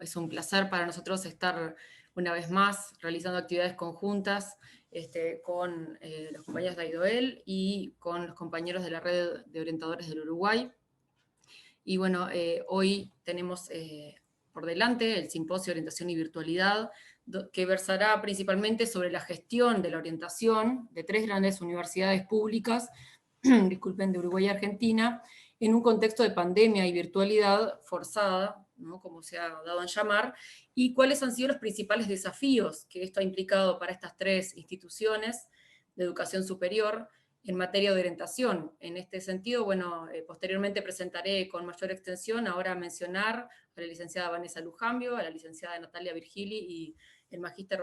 es un placer para nosotros estar una vez más realizando actividades conjuntas con los compañeros de AIDOEL y con los compañeros de la Red de Orientadores del Uruguay. Y bueno, hoy tenemos por delante el Simposio de Orientación y Virtualidad, que versará principalmente sobre la gestión de la orientación de 3 grandes universidades públicas, disculpen, de Uruguay y Argentina, en un contexto de pandemia y virtualidad forzada, ¿no?, como se ha dado en llamar, y cuáles han sido los principales desafíos que esto ha implicado para estas 3 instituciones de educación superior en materia de orientación. En este sentido, bueno, posteriormente presentaré con mayor extensión, ahora mencionar a la licenciada Vanessa Lujambio, a la licenciada Natalia Virgili y el magíster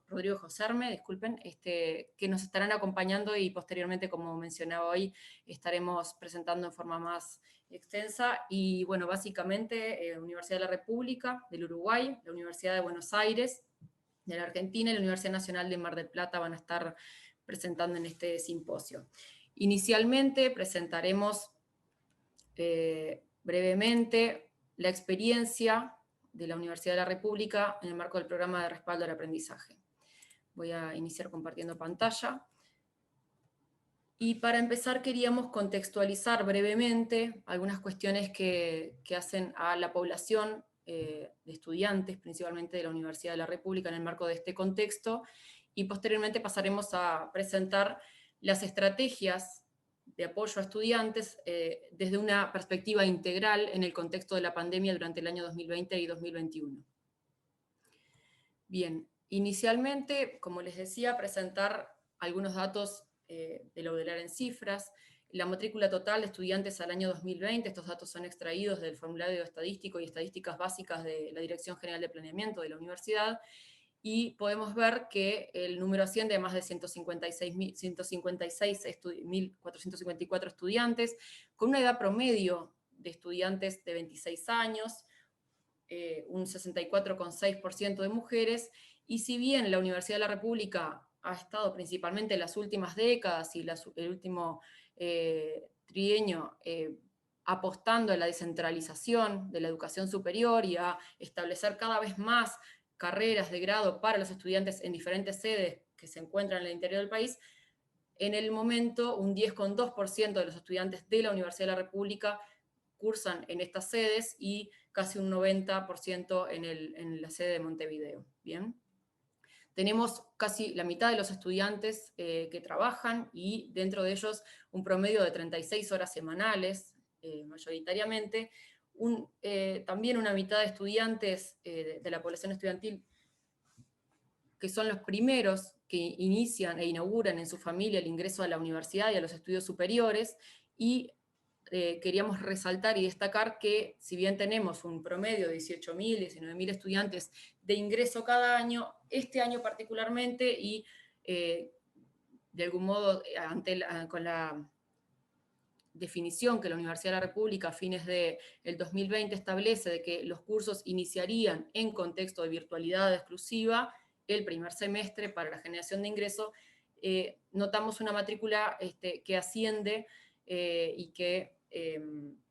Rodrigo Joserme, disculpen, que nos estarán acompañando y posteriormente, como mencionaba hoy, estaremos presentando en forma más extensa. Y bueno, básicamente, Universidad de la República del Uruguay, la Universidad de Buenos Aires de la Argentina y la Universidad Nacional de Mar del Plata van a estar presentando en este simposio. Inicialmente presentaremos brevemente la experiencia de la Universidad de la República en el marco del programa de respaldo al aprendizaje. Voy a iniciar compartiendo pantalla. Y para empezar queríamos contextualizar brevemente algunas cuestiones que hacen a la población de estudiantes, principalmente de la Universidad de la República, en el marco de este contexto, y posteriormente pasaremos a presentar las estrategias de apoyo a estudiantes desde una perspectiva integral en el contexto de la pandemia durante el año 2020 y 2021. Bien, inicialmente, como les decía, presentar algunos datos de la UDELAR en cifras. La matrícula total de estudiantes al año 2020, estos datos son extraídos del formulario estadístico y estadísticas básicas de la Dirección General de Planeamiento de la universidad, y podemos ver que el número asciende a más de 156.454 estudiantes, con una edad promedio de estudiantes de 26 años, un 64,6% de mujeres, y si bien la Universidad de la República ha estado principalmente en las últimas décadas y el último trienio apostando a la descentralización de la educación superior y a establecer cada vez más carreras de grado para los estudiantes en diferentes sedes que se encuentran en el interior del país, en el momento un 10,2% de los estudiantes de la Universidad de la República cursan en estas sedes y casi un 90% en la sede de Montevideo. Bien. Tenemos casi la mitad de los estudiantes que trabajan y dentro de ellos un promedio de 36 horas semanales, mayoritariamente. También una mitad de estudiantes de la población estudiantil que son los primeros que inician e inauguran en su familia el ingreso a la universidad y a los estudios superiores, y queríamos resaltar y destacar que si bien tenemos un promedio de 18.000, 19.000 estudiantes de ingreso cada año, este año particularmente, y de algún modo con la definición que la Universidad de la República a fines del 2020 establece de que los cursos iniciarían en contexto de virtualidad exclusiva el primer semestre para la generación de ingreso, notamos una matrícula que asciende y que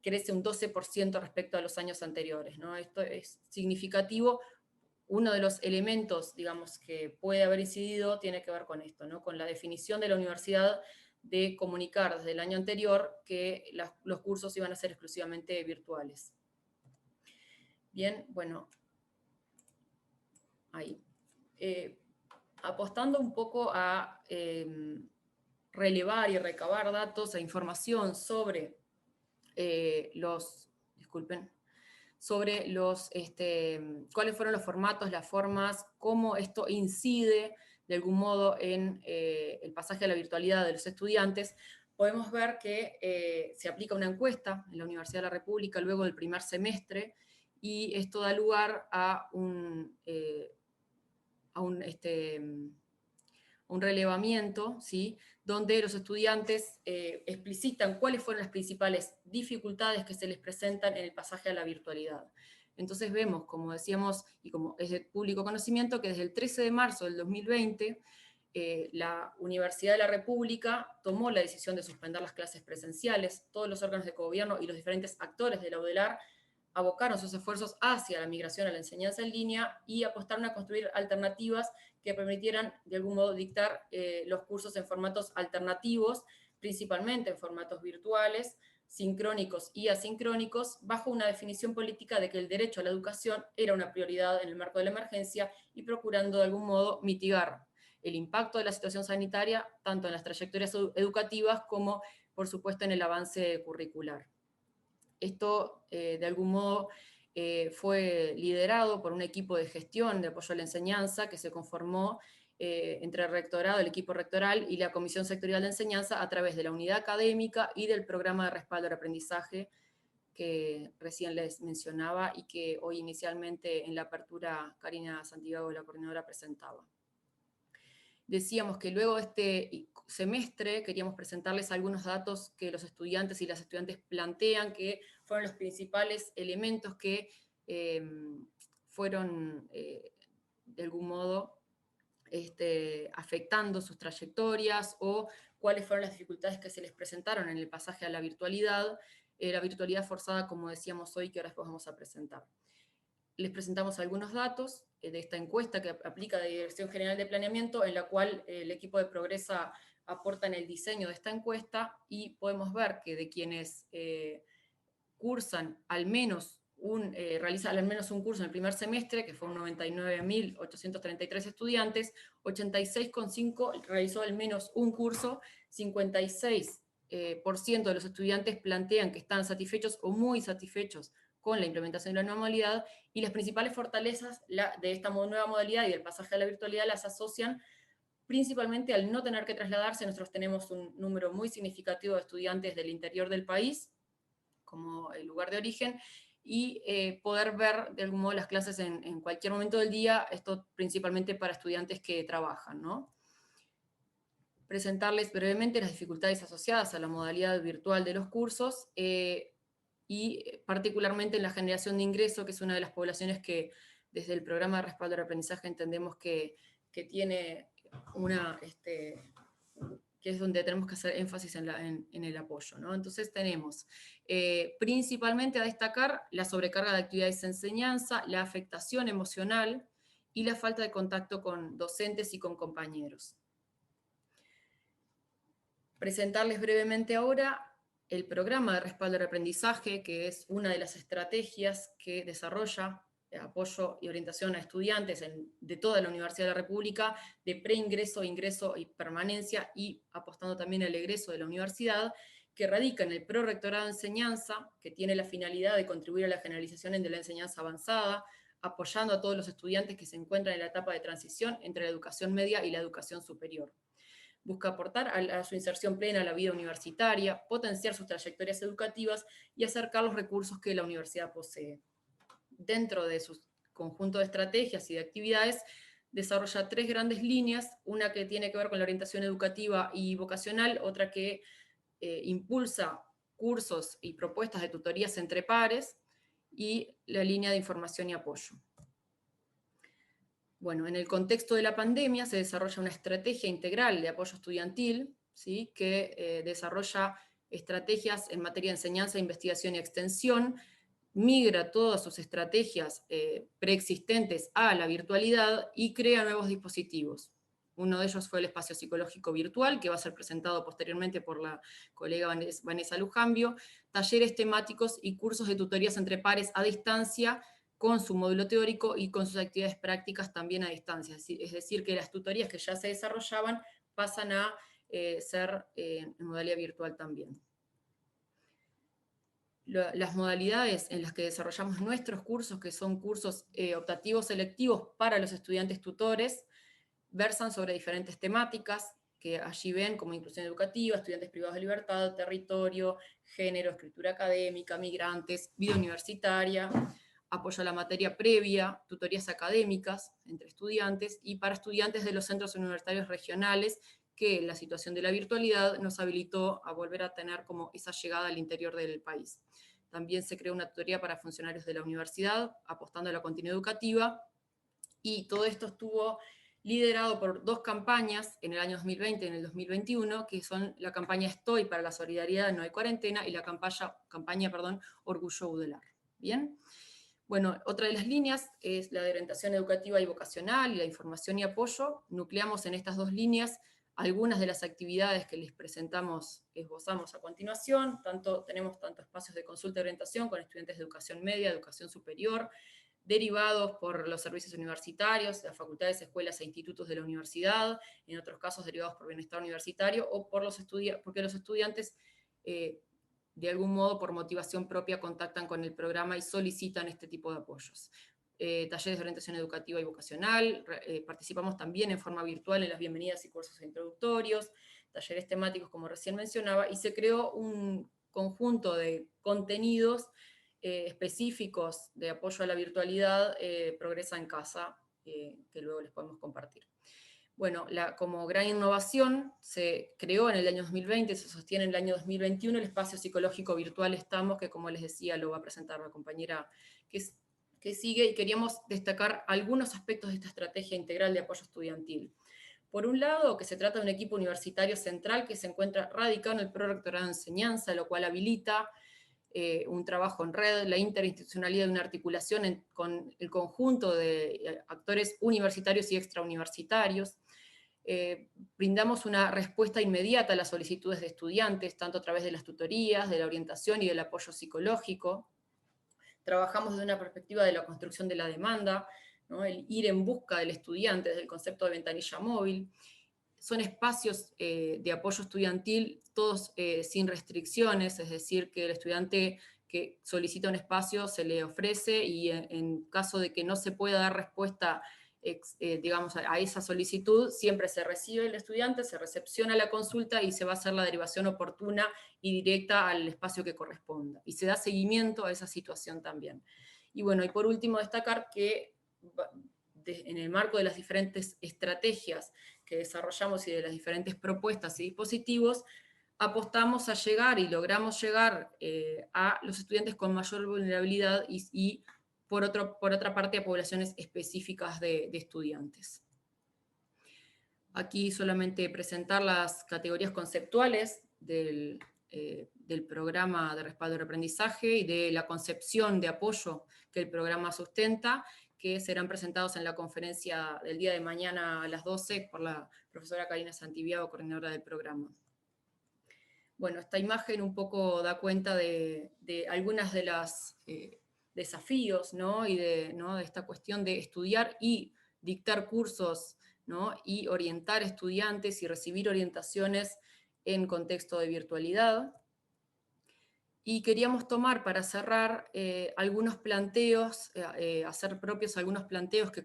crece un 12% respecto a los años anteriores, ¿no? Esto es significativo. Uno de los elementos, digamos, que puede haber incidido tiene que ver con esto, ¿no? Con la definición de la universidad de comunicar desde el año anterior que los cursos iban a ser exclusivamente virtuales. Bien, bueno, ahí. Apostando un poco a relevar y recabar datos e información sobre cuáles fueron los formatos, las formas, cómo esto incide de algún modo en el pasaje a la virtualidad de los estudiantes, podemos ver que se aplica una encuesta en la Universidad de la República luego del primer semestre, y esto da lugar a un relevamiento, ¿sí?, donde los estudiantes explicitan cuáles fueron las principales dificultades que se les presentan en el pasaje a la virtualidad. Entonces vemos, como decíamos, y como es de público conocimiento, que desde el 13 de marzo del 2020, la Universidad de la República tomó la decisión de suspender las clases presenciales. Todos los órganos de gobierno y los diferentes actores de la UDELAR abocaron sus esfuerzos hacia la migración a la enseñanza en línea y apostaron a construir alternativas que permitieran de algún modo dictar los cursos en formatos alternativos, principalmente en formatos virtuales, sincrónicos y asincrónicos, bajo una definición política de que el derecho a la educación era una prioridad en el marco de la emergencia y procurando de algún modo mitigar el impacto de la situación sanitaria, tanto en las trayectorias educativas como, por supuesto, en el avance curricular. Esto, de algún modo, fue liderado por un equipo de gestión de apoyo a la enseñanza que se conformó entre el rectorado, el equipo rectoral y la Comisión Sectorial de Enseñanza a través de la unidad académica y del programa de respaldo al aprendizaje que recién les mencionaba y que hoy inicialmente en la apertura Karina Santiago, la coordinadora, presentaba. Decíamos que luego de este semestre queríamos presentarles algunos datos que los estudiantes y las estudiantes plantean que fueron los principales elementos que fueron de algún modo afectando sus trayectorias o cuáles fueron las dificultades que se les presentaron en el pasaje a la virtualidad forzada, como decíamos hoy, que ahora después vamos a presentar. Les presentamos algunos datos de esta encuesta que aplica la Dirección General de Planeamiento, en la cual el equipo de Progresa aporta en el diseño de esta encuesta, y podemos ver que de quienes cursan realizan al menos un curso en el primer semestre, que fue un 99.833 estudiantes, 86,5 realizó al menos un curso, 56% de los estudiantes plantean que están satisfechos o muy satisfechos con la implementación de la nueva modalidad, y las principales fortalezas de esta nueva modalidad y del pasaje a la virtualidad las asocian principalmente al no tener que trasladarse. Nosotros tenemos un número muy significativo de estudiantes del interior del país, como el lugar de origen, y poder ver de algún modo las clases en cualquier momento del día, esto principalmente para estudiantes que trabajan, ¿no? Presentarles brevemente las dificultades asociadas a la modalidad virtual de los cursos, y particularmente en la generación de ingreso, que es una de las poblaciones que desde el programa de respaldo al aprendizaje entendemos que tiene que es donde tenemos que hacer énfasis en el apoyo, ¿no? Entonces tenemos principalmente a destacar la sobrecarga de actividades de enseñanza, la afectación emocional y la falta de contacto con docentes y con compañeros. Presentarles brevemente ahora el programa de respaldo al aprendizaje, que es una de las estrategias que desarrolla apoyo y orientación a estudiantes de toda la Universidad de la República, de preingreso, ingreso y permanencia, y apostando también al egreso de la universidad, que radica en el Prorrectorado de Enseñanza, que tiene la finalidad de contribuir a la generalización de la enseñanza avanzada, apoyando a todos los estudiantes que se encuentran en la etapa de transición entre la educación media y la educación superior. Busca aportar a su inserción plena a la vida universitaria, potenciar sus trayectorias educativas y acercar los recursos que la universidad posee. Dentro de su conjunto de estrategias y de actividades, desarrolla 3 grandes líneas, una que tiene que ver con la orientación educativa y vocacional, otra que impulsa cursos y propuestas de tutorías entre pares, y la línea de información y apoyo. Bueno, en el contexto de la pandemia se desarrolla una estrategia integral de apoyo estudiantil, ¿sí?, que desarrolla estrategias en materia de enseñanza, investigación y extensión, migra todas sus estrategias preexistentes a la virtualidad y crea nuevos dispositivos. Uno de ellos fue el espacio psicológico virtual, que va a ser presentado posteriormente por la colega Vanessa Lujambio, talleres temáticos y cursos de tutorías entre pares a distancia, con su módulo teórico y con sus actividades prácticas también a distancia. Es decir, que las tutorías que ya se desarrollaban pasan a ser en modalidad virtual también. Las modalidades en las que desarrollamos nuestros cursos, que son cursos optativos selectivos para los estudiantes tutores, versan sobre diferentes temáticas que allí ven, como inclusión educativa, estudiantes privados de libertad, territorio, género, escritura académica, migrantes, vida universitaria, apoyo a la materia previa, tutorías académicas entre estudiantes, y para estudiantes de los centros universitarios regionales, que la situación de la virtualidad nos habilitó a volver a tener como esa llegada al interior del país. También se creó una tutoría para funcionarios de la universidad, apostando a la continuidad educativa, y todo esto estuvo liderado por 2 campañas en el año 2020 y en el 2021, que son la campaña Estoy para la solidaridad, no hay cuarentena, y la campaña Orgullo Udelar. Bien. Bueno, otra de las líneas es la de orientación educativa y vocacional y la información y apoyo. Nucleamos en estas dos líneas algunas de las actividades que les presentamos, esbozamos a continuación. Tenemos tanto espacios de consulta y orientación con estudiantes de educación media, educación superior, derivados por los servicios universitarios, las facultades, escuelas e institutos de la universidad, en otros casos derivados por bienestar universitario, o por porque los estudiantes de algún modo por motivación propia contactan con el programa y solicitan este tipo de apoyos. Talleres de orientación educativa y vocacional, participamos también en forma virtual en las bienvenidas y cursos introductorios, talleres temáticos como recién mencionaba, y se creó un conjunto de contenidos específicos de apoyo a la virtualidad, Progresa en Casa, que luego les podemos compartir. Bueno, como gran innovación se creó en el año 2020, se sostiene en el año 2021 el espacio psicológico virtual Estamos, que como les decía lo va a presentar la compañera que sigue, y queríamos destacar algunos aspectos de esta estrategia integral de apoyo estudiantil. Por un lado, que se trata de un equipo universitario central que se encuentra radicado en el Prorectorado de Enseñanza, lo cual habilita un trabajo en red, la interinstitucionalidad de una articulación con el conjunto de actores universitarios y extrauniversitarios. Brindamos una respuesta inmediata a las solicitudes de estudiantes, tanto a través de las tutorías, de la orientación y del apoyo psicológico. Trabajamos desde una perspectiva de la construcción de la demanda, ¿no? El ir en busca del estudiante desde el concepto de ventanilla móvil. Son espacios de apoyo estudiantil, todos sin restricciones, es decir, que el estudiante que solicita un espacio se le ofrece y en caso de que no se pueda dar respuesta digamos, a esa solicitud, siempre se recibe el estudiante, se recepciona la consulta y se va a hacer la derivación oportuna y directa al espacio que corresponda. Y se da seguimiento a esa situación también. Y bueno, y por último destacar que en el marco de las diferentes estrategias que desarrollamos y de las diferentes propuestas y dispositivos, apostamos a llegar y logramos llegar a los estudiantes con mayor vulnerabilidad y por otra parte, a poblaciones específicas de estudiantes. Aquí solamente presentar las categorías conceptuales del programa de respaldo del aprendizaje y de la concepción de apoyo que el programa sustenta, que serán presentados en la conferencia del día de mañana a las 12 por la profesora Karina Santiago, coordinadora del programa. Bueno, esta imagen un poco da cuenta de algunas de las desafíos, ¿no? Y ¿no? de esta cuestión de estudiar y dictar cursos, ¿no? Y orientar estudiantes y recibir orientaciones en contexto de virtualidad. Y queríamos tomar para cerrar algunos planteos, hacer propios algunos planteos que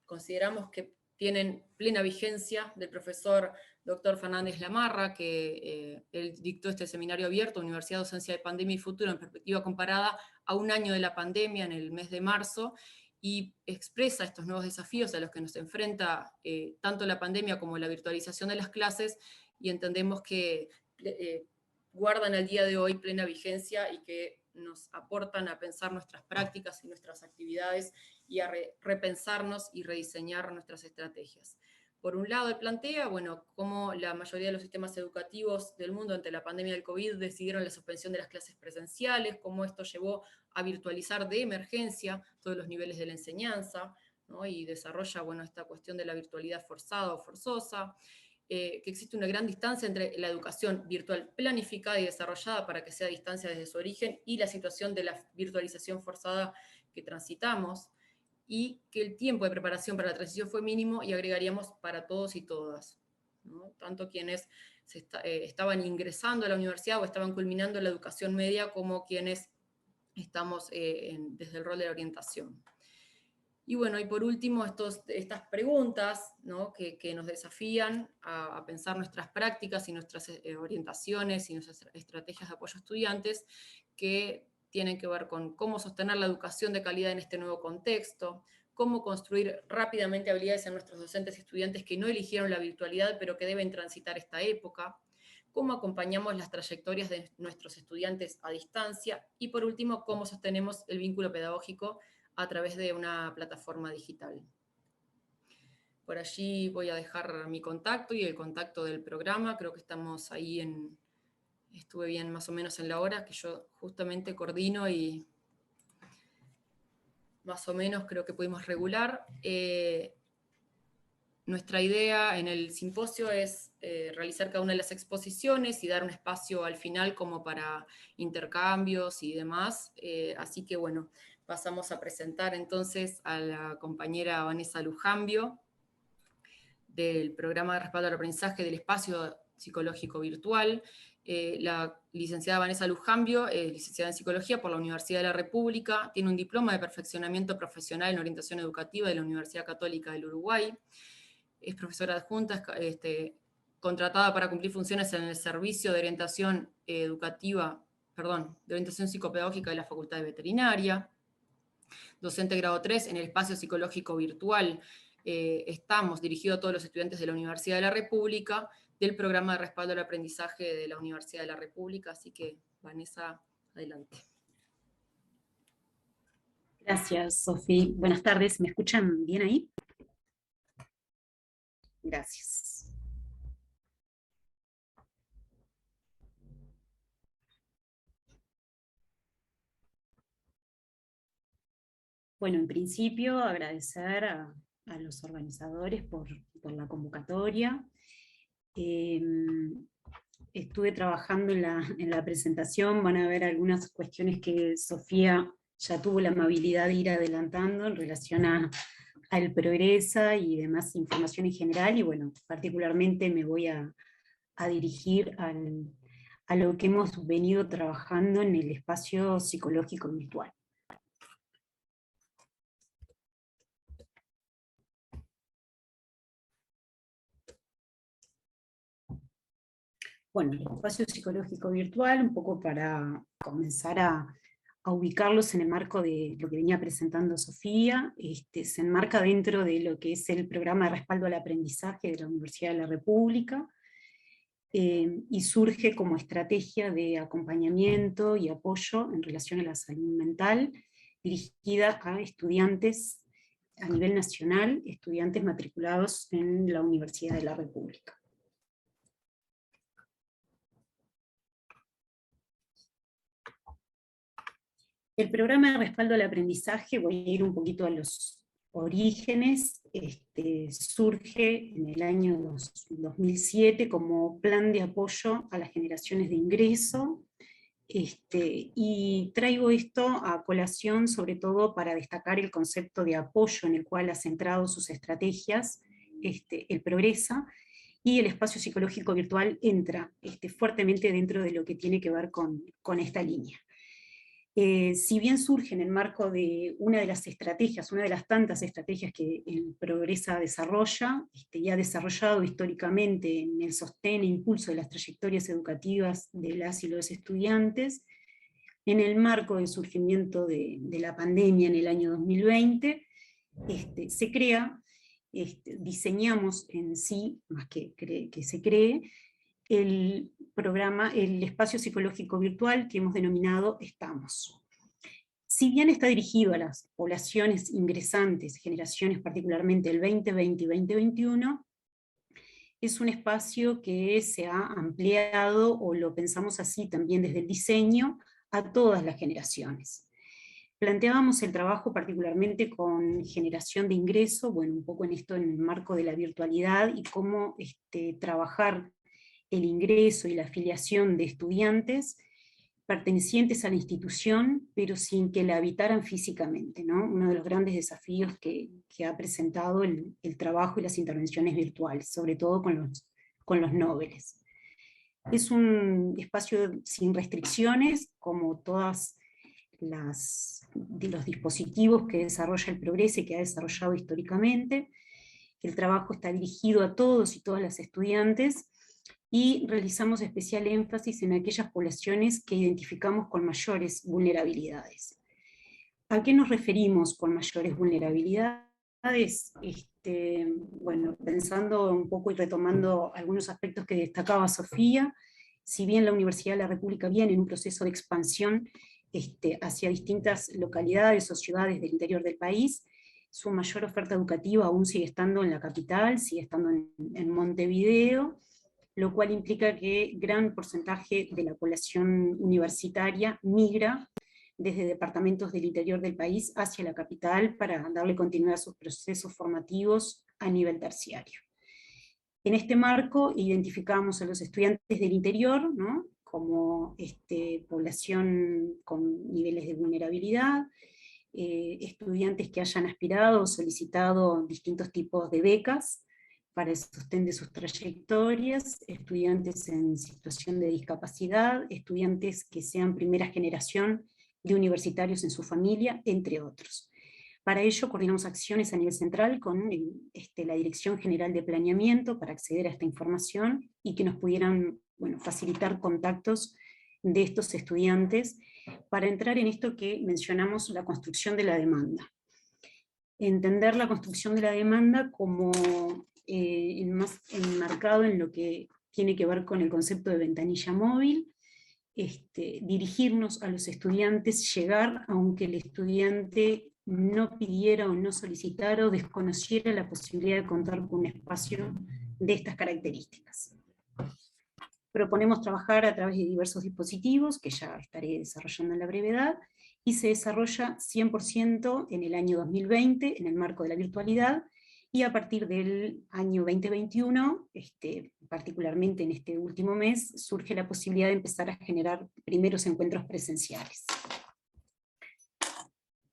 consideramos que tienen plena vigencia, del profesor Dr. Fernández Lamarra, que él dictó este seminario abierto, Universidad, Docencia de Pandemia y Futuro en perspectiva comparada, a un año de la pandemia, en el mes de marzo, y expresa estos nuevos desafíos a los que nos enfrenta tanto la pandemia como la virtualización de las clases, y entendemos que guardan al día de hoy plena vigencia y que nos aportan a pensar nuestras prácticas y nuestras actividades y a repensarnos y rediseñar nuestras estrategias. Por un lado, él plantea, bueno, cómo la mayoría de los sistemas educativos del mundo ante la pandemia del COVID decidieron la suspensión de las clases presenciales, cómo esto llevó a virtualizar de emergencia todos los niveles de la enseñanza, ¿no? Y desarrolla, bueno, esta cuestión de la virtualidad forzada o forzosa, que existe una gran distancia entre la educación virtual planificada y desarrollada para que sea a distancia desde su origen y la situación de la virtualización forzada que transitamos, y que el tiempo de preparación para la transición fue mínimo, y agregaríamos para todos y todas, ¿no? Tanto quienes estaban ingresando a la universidad o estaban culminando la educación media, como quienes estamos desde el rol de la orientación. Y bueno, y por último, estas preguntas, ¿no? que nos desafían a pensar nuestras prácticas y nuestras orientaciones y nuestras estrategias de apoyo a estudiantes, que tienen que ver con cómo sostener la educación de calidad en este nuevo contexto, cómo construir rápidamente habilidades en nuestros docentes y estudiantes que no eligieron la virtualidad, pero que deben transitar esta época, cómo acompañamos las trayectorias de nuestros estudiantes a distancia, y por último, cómo sostenemos el vínculo pedagógico a través de una plataforma digital. Por allí voy a dejar mi contacto y el contacto del programa. Creo que estamos ahí estuve bien más o menos en la hora, que yo justamente coordino y más o menos creo que pudimos regular. Nuestra idea en el simposio es realizar cada una de las exposiciones y dar un espacio al final como para intercambios y demás. Así que bueno, pasamos a presentar entonces a la compañera Vanessa Lujambio, del programa de respaldo al aprendizaje del espacio psicológico virtual. La licenciada Vanessa Lujambio es licenciada en Psicología por la Universidad de la República, tiene un diploma de perfeccionamiento profesional en orientación educativa de la Universidad Católica del Uruguay, es profesora adjunta, contratada para cumplir funciones en el servicio de orientación educativa, de orientación psicopedagógica de la Facultad de Veterinaria, docente grado 3 en el espacio psicológico virtual. Estamos dirigidos a todos los estudiantes de la Universidad de la República, del programa de respaldo al aprendizaje de la Universidad de la República, así que Vanessa, adelante. Gracias, Sofía. Buenas tardes, ¿me escuchan bien ahí? Gracias. Bueno, en principio agradecer a los organizadores por la convocatoria. Estuve trabajando en la presentación, van a ver algunas cuestiones que Sofía ya tuvo la amabilidad de ir adelantando en relación al Progresa y demás información en general, y bueno, particularmente me voy a dirigir a lo que hemos venido trabajando en el espacio psicológico virtual. Bueno, el espacio psicológico virtual, un poco para comenzar a ubicarlos en el marco de lo que venía presentando Sofía, se enmarca dentro de lo que es el programa de respaldo al aprendizaje de la Universidad de la República, y surge como estrategia de acompañamiento y apoyo en relación a la salud mental, dirigida a estudiantes a nivel nacional, estudiantes matriculados en la Universidad de la República. El programa de respaldo al aprendizaje, voy a ir un poquito a los orígenes, surge en el año 2007 como plan de apoyo a las generaciones de ingreso, y traigo esto a colación sobre todo para destacar el concepto de apoyo en el cual ha centrado sus estrategias el Progresa, y el espacio psicológico virtual entra fuertemente dentro de lo que tiene que ver con esta línea. Si bien surge en el marco de una de las estrategias, una de las tantas estrategias que el Progresa desarrolla, y ha desarrollado históricamente en el sostén e impulso de las trayectorias educativas de las y los estudiantes, en el marco del surgimiento de la pandemia en el año 2020, se crea, diseñamos en sí, más que se cree, el programa, el espacio psicológico virtual que hemos denominado Estamos. Si bien está dirigido a las poblaciones ingresantes, generaciones particularmente el 2020 y 2021, es un espacio que se ha ampliado, o lo pensamos así también desde el diseño, a todas las generaciones. Planteábamos el trabajo particularmente con generación de ingreso, bueno, un poco en esto en el marco de la virtualidad, y cómo trabajar el ingreso y la afiliación de estudiantes pertenecientes a la institución, pero sin que la habitaran físicamente, ¿no? Uno de los grandes desafíos que ha presentado el trabajo y las intervenciones virtuales, sobre todo con los noveles. Es un espacio sin restricciones, como todas de los dispositivos que desarrolla el Progreso y que ha desarrollado históricamente. El trabajo está dirigido a todos y todas las estudiantes, y realizamos especial énfasis en aquellas poblaciones que identificamos con mayores vulnerabilidades. ¿A qué nos referimos con mayores vulnerabilidades? Bueno, pensando un poco y retomando algunos aspectos que destacaba Sofía, si bien la Universidad de la República viene en un proceso de expansión hacia distintas localidades o ciudades del interior del país, su mayor oferta educativa aún sigue estando en la capital, sigue estando en Montevideo, lo cual implica que gran porcentaje de la población universitaria migra desde departamentos del interior del país hacia la capital para darle continuidad a sus procesos formativos a nivel terciario. En este marco identificamos a los estudiantes del interior, ¿no?, como población con niveles de vulnerabilidad, estudiantes que hayan aspirado o solicitado distintos tipos de becas para el sostén de sus trayectorias, estudiantes en situación de discapacidad, estudiantes que sean primera generación de universitarios en su familia, entre otros. Para ello coordinamos acciones a nivel central con la Dirección General de Planeamiento para acceder a esta información y que nos pudieran, bueno, facilitar contactos de estos estudiantes para entrar en esto que mencionamos, la construcción de la demanda. Entender la construcción de la demanda como más enmarcado en lo que tiene que ver con el concepto de ventanilla móvil, dirigirnos a los estudiantes, llegar aunque el estudiante no pidiera o no solicitara o desconociera la posibilidad de contar con un espacio de estas características. Proponemos trabajar a través de diversos dispositivos, que ya estaré desarrollando en la brevedad, y se desarrolla 100% en el año 2020, en el marco de la virtualidad, y a partir del año 2021, particularmente en este último mes, surge la posibilidad de empezar a generar primeros encuentros presenciales.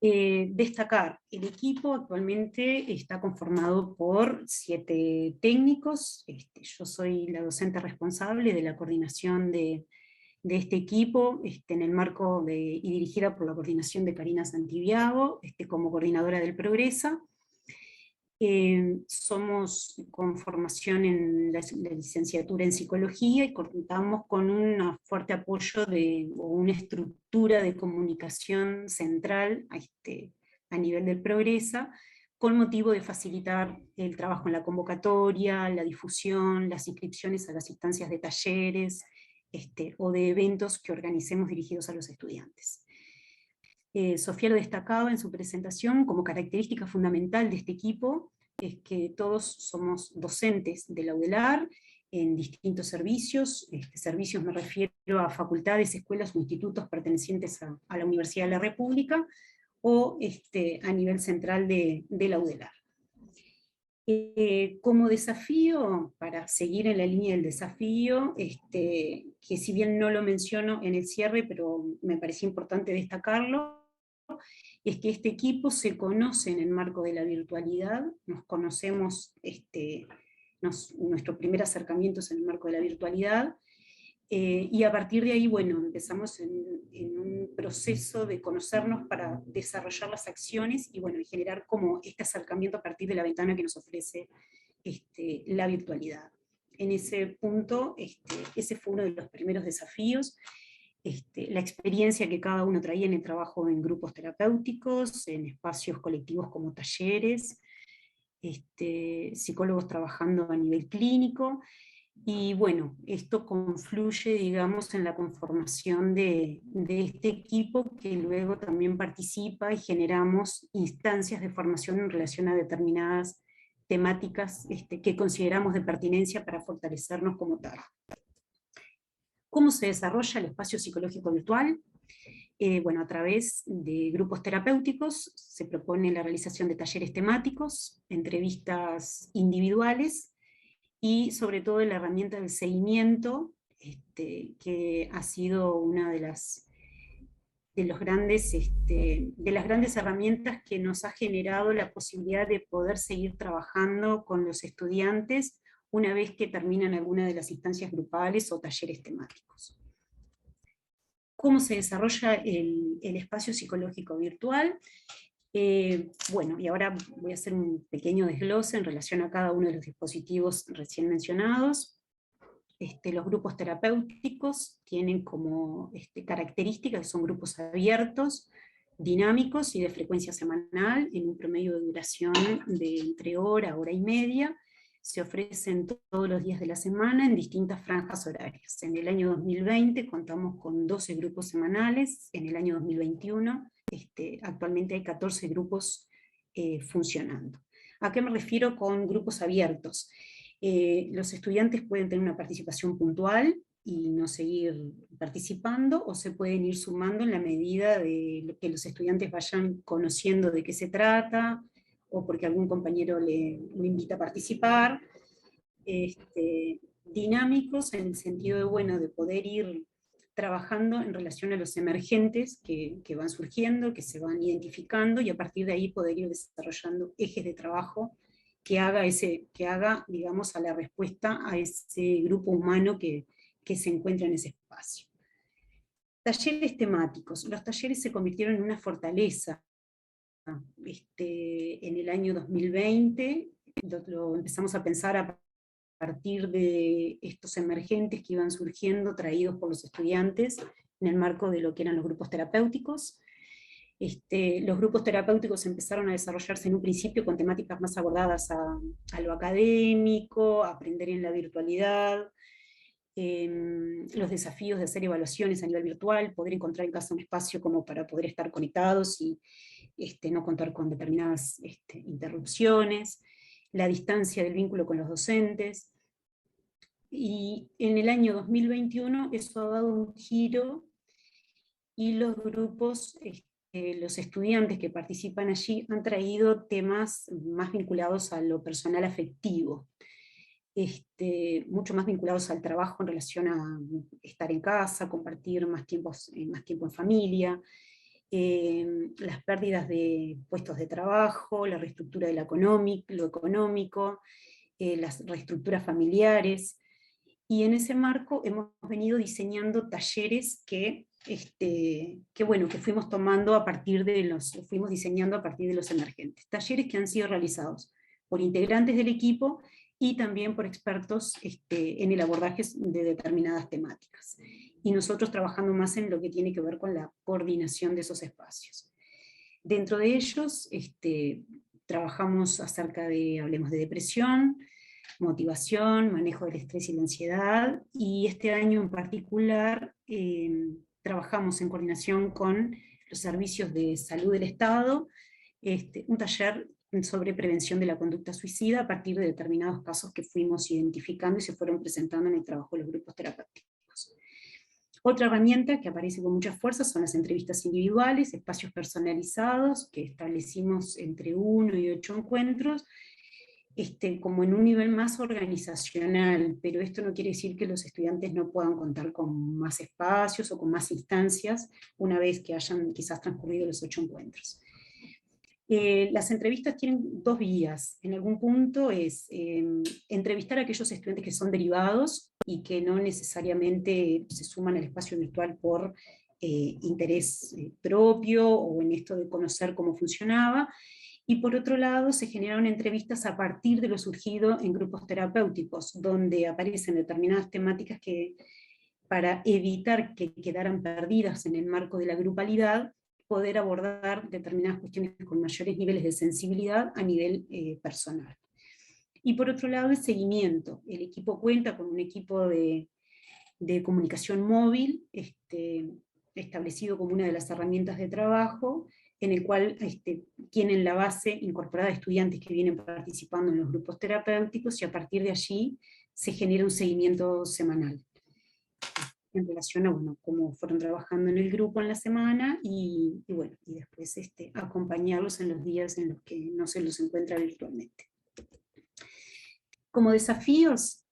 Destacar, el equipo actualmente está conformado por 7 técnicos, yo soy la docente responsable de la coordinación de este equipo, en el marco y dirigida por la coordinación de Karina Santiago, como coordinadora del Progresa. Somos con formación en la licenciatura en psicología y contamos con un fuerte apoyo o una estructura de comunicación central a nivel del Progresa, con motivo de facilitar el trabajo en la convocatoria, la difusión, las inscripciones a las instancias de talleres o de eventos que organicemos dirigidos a los estudiantes. Sofía lo destacaba en su presentación como característica fundamental de este equipo, es que todos somos docentes de la UDELAR en distintos servicios. Servicios me refiero a facultades, escuelas o institutos pertenecientes a la Universidad de la República, o a nivel central de la UDELAR. Como desafío, para seguir en la línea del desafío, que si bien no lo menciono en el cierre, pero me pareció importante destacarlo, es que este equipo se conoce en el marco de la virtualidad, nos conocemos, nuestro primer acercamiento es en el marco de la virtualidad, y a partir de ahí, bueno, empezamos en un proceso de conocernos para desarrollar las acciones y, bueno, y generar como este acercamiento a partir de la ventana que nos ofrece la virtualidad. En ese punto, ese fue uno de los primeros desafíos, la experiencia que cada uno traía en el trabajo en grupos terapéuticos, en espacios colectivos como talleres, psicólogos trabajando a nivel clínico, y bueno, esto confluye, digamos, en la conformación de este equipo que luego también participa y generamos instancias de formación en relación a determinadas temáticas que consideramos de pertinencia para fortalecernos como tal. ¿Cómo se desarrolla el espacio psicológico virtual? Bueno, a través de grupos terapéuticos se propone la realización de talleres temáticos, entrevistas individuales, y sobre todo la herramienta del seguimiento, que ha sido una de las grandes herramientas que nos ha generado la posibilidad de poder seguir trabajando con los estudiantes una vez que terminan alguna de las instancias grupales o talleres temáticos. ¿Cómo se desarrolla el espacio psicológico virtual? Bueno, y ahora voy a hacer un pequeño desglose en relación a cada uno de los dispositivos recién mencionados. Los grupos terapéuticos tienen como características que son grupos abiertos, dinámicos y de frecuencia semanal, en un promedio de duración de entre hora y media. Se ofrecen todos los días de la semana en distintas franjas horarias. En el año 2020 contamos con 12 grupos semanales, en el año 2021 actualmente hay 14 grupos funcionando. ¿A qué me refiero con grupos abiertos? Los estudiantes pueden tener una participación puntual y no seguir participando, o se pueden ir sumando en la medida de que los estudiantes vayan conociendo de qué se trata, o porque algún compañero lo invita a participar. Dinámicos en el sentido de, bueno, de poder ir trabajando en relación a los emergentes que van surgiendo, que se van identificando, y a partir de ahí poder ir desarrollando ejes de trabajo que haga, digamos, a la respuesta a ese grupo humano que se encuentra en ese espacio. Talleres temáticos. Los talleres se convirtieron en una fortaleza. En el año 2020 lo empezamos a pensar a partir de estos emergentes que iban surgiendo, traídos por los estudiantes, en el marco de lo que eran los grupos terapéuticos. Los grupos terapéuticos empezaron a desarrollarse en un principio con temáticas más abordadas a lo académico, a aprender en la virtualidad, los desafíos de hacer evaluaciones a nivel virtual, poder encontrar en casa un espacio como para poder estar conectados y no contar con determinadas interrupciones, la distancia del vínculo con los docentes. Y en el año 2021 eso ha dado un giro, y los grupos, los estudiantes que participan allí han traído temas más vinculados a lo personal afectivo, mucho más vinculados al trabajo en relación a estar en casa, compartir más tiempo en familia, las pérdidas de puestos de trabajo, la reestructura de lo económico, las reestructuras familiares. Y en ese marco hemos venido diseñando talleres que fuimos tomando fuimos diseñando a partir de los emergentes. Talleres que han sido realizados por integrantes del equipo y también por expertos en el abordaje de determinadas temáticas. Y nosotros trabajando más en lo que tiene que ver con la coordinación de esos espacios. Dentro de ellos trabajamos hablemos de depresión, motivación, manejo del estrés y la ansiedad, y este año en particular trabajamos en coordinación con los servicios de salud del Estado, un taller sobre prevención de la conducta suicida a partir de determinados casos que fuimos identificando y se fueron presentando en el trabajo de los grupos terapéuticos. Otra herramienta que aparece con mucha fuerza son las entrevistas individuales, espacios personalizados que establecimos entre 1 y 8 encuentros, como en un nivel más organizacional, pero esto no quiere decir que los estudiantes no puedan contar con más espacios o con más instancias una vez que hayan quizás transcurrido los 8 encuentros. Las entrevistas tienen dos vías. En algún punto es entrevistar a aquellos estudiantes que son derivados y que no necesariamente se suman al espacio virtual por interés propio o en esto de conocer cómo funcionaba. Y por otro lado, se generaron entrevistas a partir de lo surgido en grupos terapéuticos, donde aparecen determinadas temáticas que, para evitar que quedaran perdidas en el marco de la grupalidad, poder abordar determinadas cuestiones con mayores niveles de sensibilidad a nivel personal. Y por otro lado, el seguimiento. El equipo cuenta con un equipo de comunicación móvil, establecido como una de las herramientas de trabajo, en el cual tienen la base incorporada de estudiantes que vienen participando en los grupos terapéuticos, y a partir de allí se genera un seguimiento semanal en relación a cómo fueron trabajando en el grupo en la semana, y después acompañarlos en los días en los que no se los encuentra virtualmente. Como desafíos,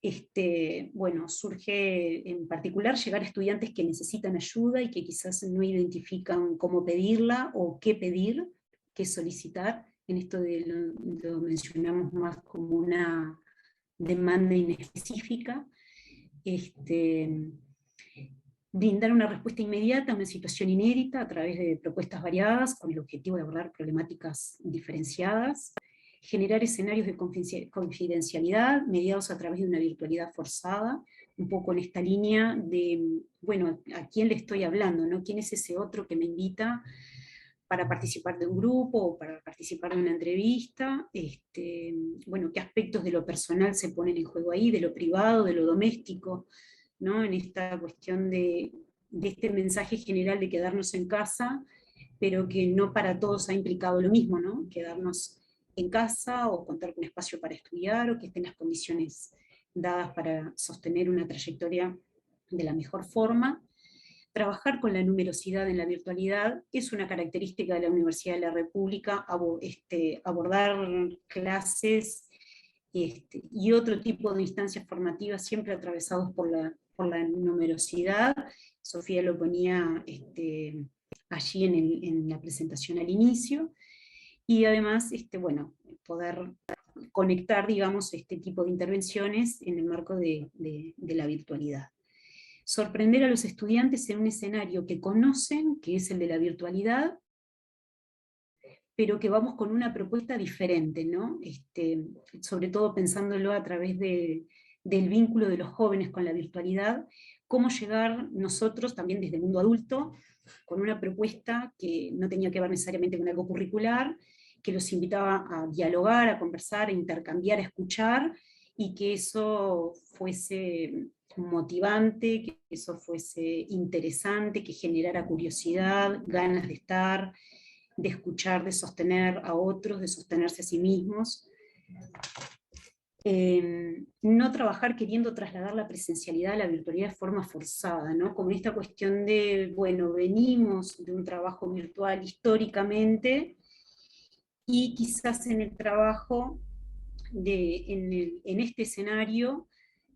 surge en particular llegar a estudiantes que necesitan ayuda y que quizás no identifican cómo pedirla o qué pedir, qué solicitar. En esto lo mencionamos más como una demanda inespecífica. Brindar una respuesta inmediata a una situación inédita a través de propuestas variadas con el objetivo de abordar problemáticas diferenciadas. Generar escenarios de confidencialidad mediados a través de una virtualidad forzada, un poco en esta línea de, ¿a quién le estoy hablando? ¿No? ¿Quién es ese otro que me invita para participar de un grupo o para participar de una entrevista? ¿Qué aspectos de lo personal se ponen en juego ahí, de lo privado, de lo doméstico, ¿no? En esta cuestión de este mensaje general de quedarnos en casa, pero que no para todos ha implicado lo mismo, ¿no? Quedarnos en casa o contar con espacio para estudiar o que estén las condiciones dadas para sostener una trayectoria de la mejor forma. Trabajar con la numerosidad en la virtualidad es una característica de la Universidad de la República, abordar clases y otro tipo de instancias formativas siempre atravesados por la numerosidad. Sofía lo ponía allí en la presentación al inicio, y además, bueno, poder conectar, digamos, este tipo de intervenciones en el marco de la virtualidad. Sorprender a los estudiantes en un escenario que conocen, que es el de la virtualidad, pero que vamos con una propuesta diferente, ¿no? Sobre todo pensándolo a través del vínculo de los jóvenes con la virtualidad, cómo llegar nosotros también desde el mundo adulto, con una propuesta que no tenía que ver necesariamente con algo curricular, que los invitaba a dialogar, a conversar, a intercambiar, a escuchar, y que eso fuese motivante, que eso fuese interesante, que generara curiosidad, ganas de estar, de escuchar, de sostener a otros, de sostenerse a sí mismos. No trabajar queriendo trasladar la presencialidad a la virtualidad de forma forzada, ¿no? Como esta cuestión de, bueno, venimos de un trabajo virtual históricamente, y quizás en el trabajo, en este escenario,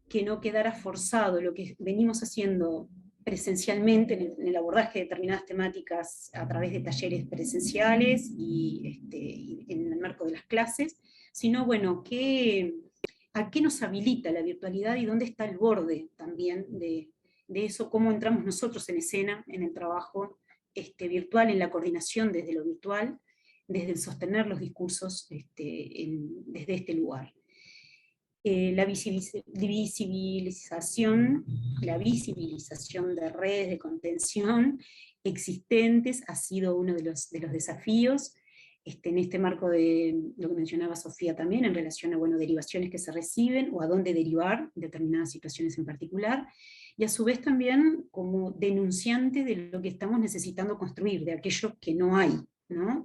que no quedara forzado lo que venimos haciendo presencialmente en el abordaje de determinadas temáticas a través de talleres presenciales y en el marco de las clases, sino, bueno, a qué nos habilita la virtualidad y dónde está el borde también de eso, cómo entramos nosotros en escena, en el trabajo virtual, en la coordinación desde lo virtual, desde el sostener los discursos desde este lugar. La visibilización de redes de contención existentes ha sido uno de los desafíos, en este marco de lo que mencionaba Sofía también, en relación a, bueno, derivaciones que se reciben, o a dónde derivar determinadas situaciones en particular, y a su vez también como denunciante de lo que estamos necesitando construir, de aquello que no hay, ¿no?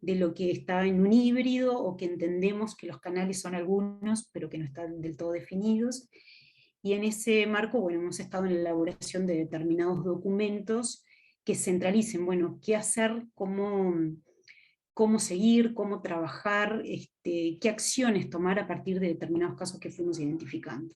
De lo que está en un híbrido, o que entendemos que los canales son algunos, pero que no están del todo definidos. Y en ese marco, bueno, hemos estado en la elaboración de determinados documentos que centralicen, bueno, qué hacer, cómo seguir, cómo trabajar, qué acciones tomar a partir de determinados casos que fuimos identificando.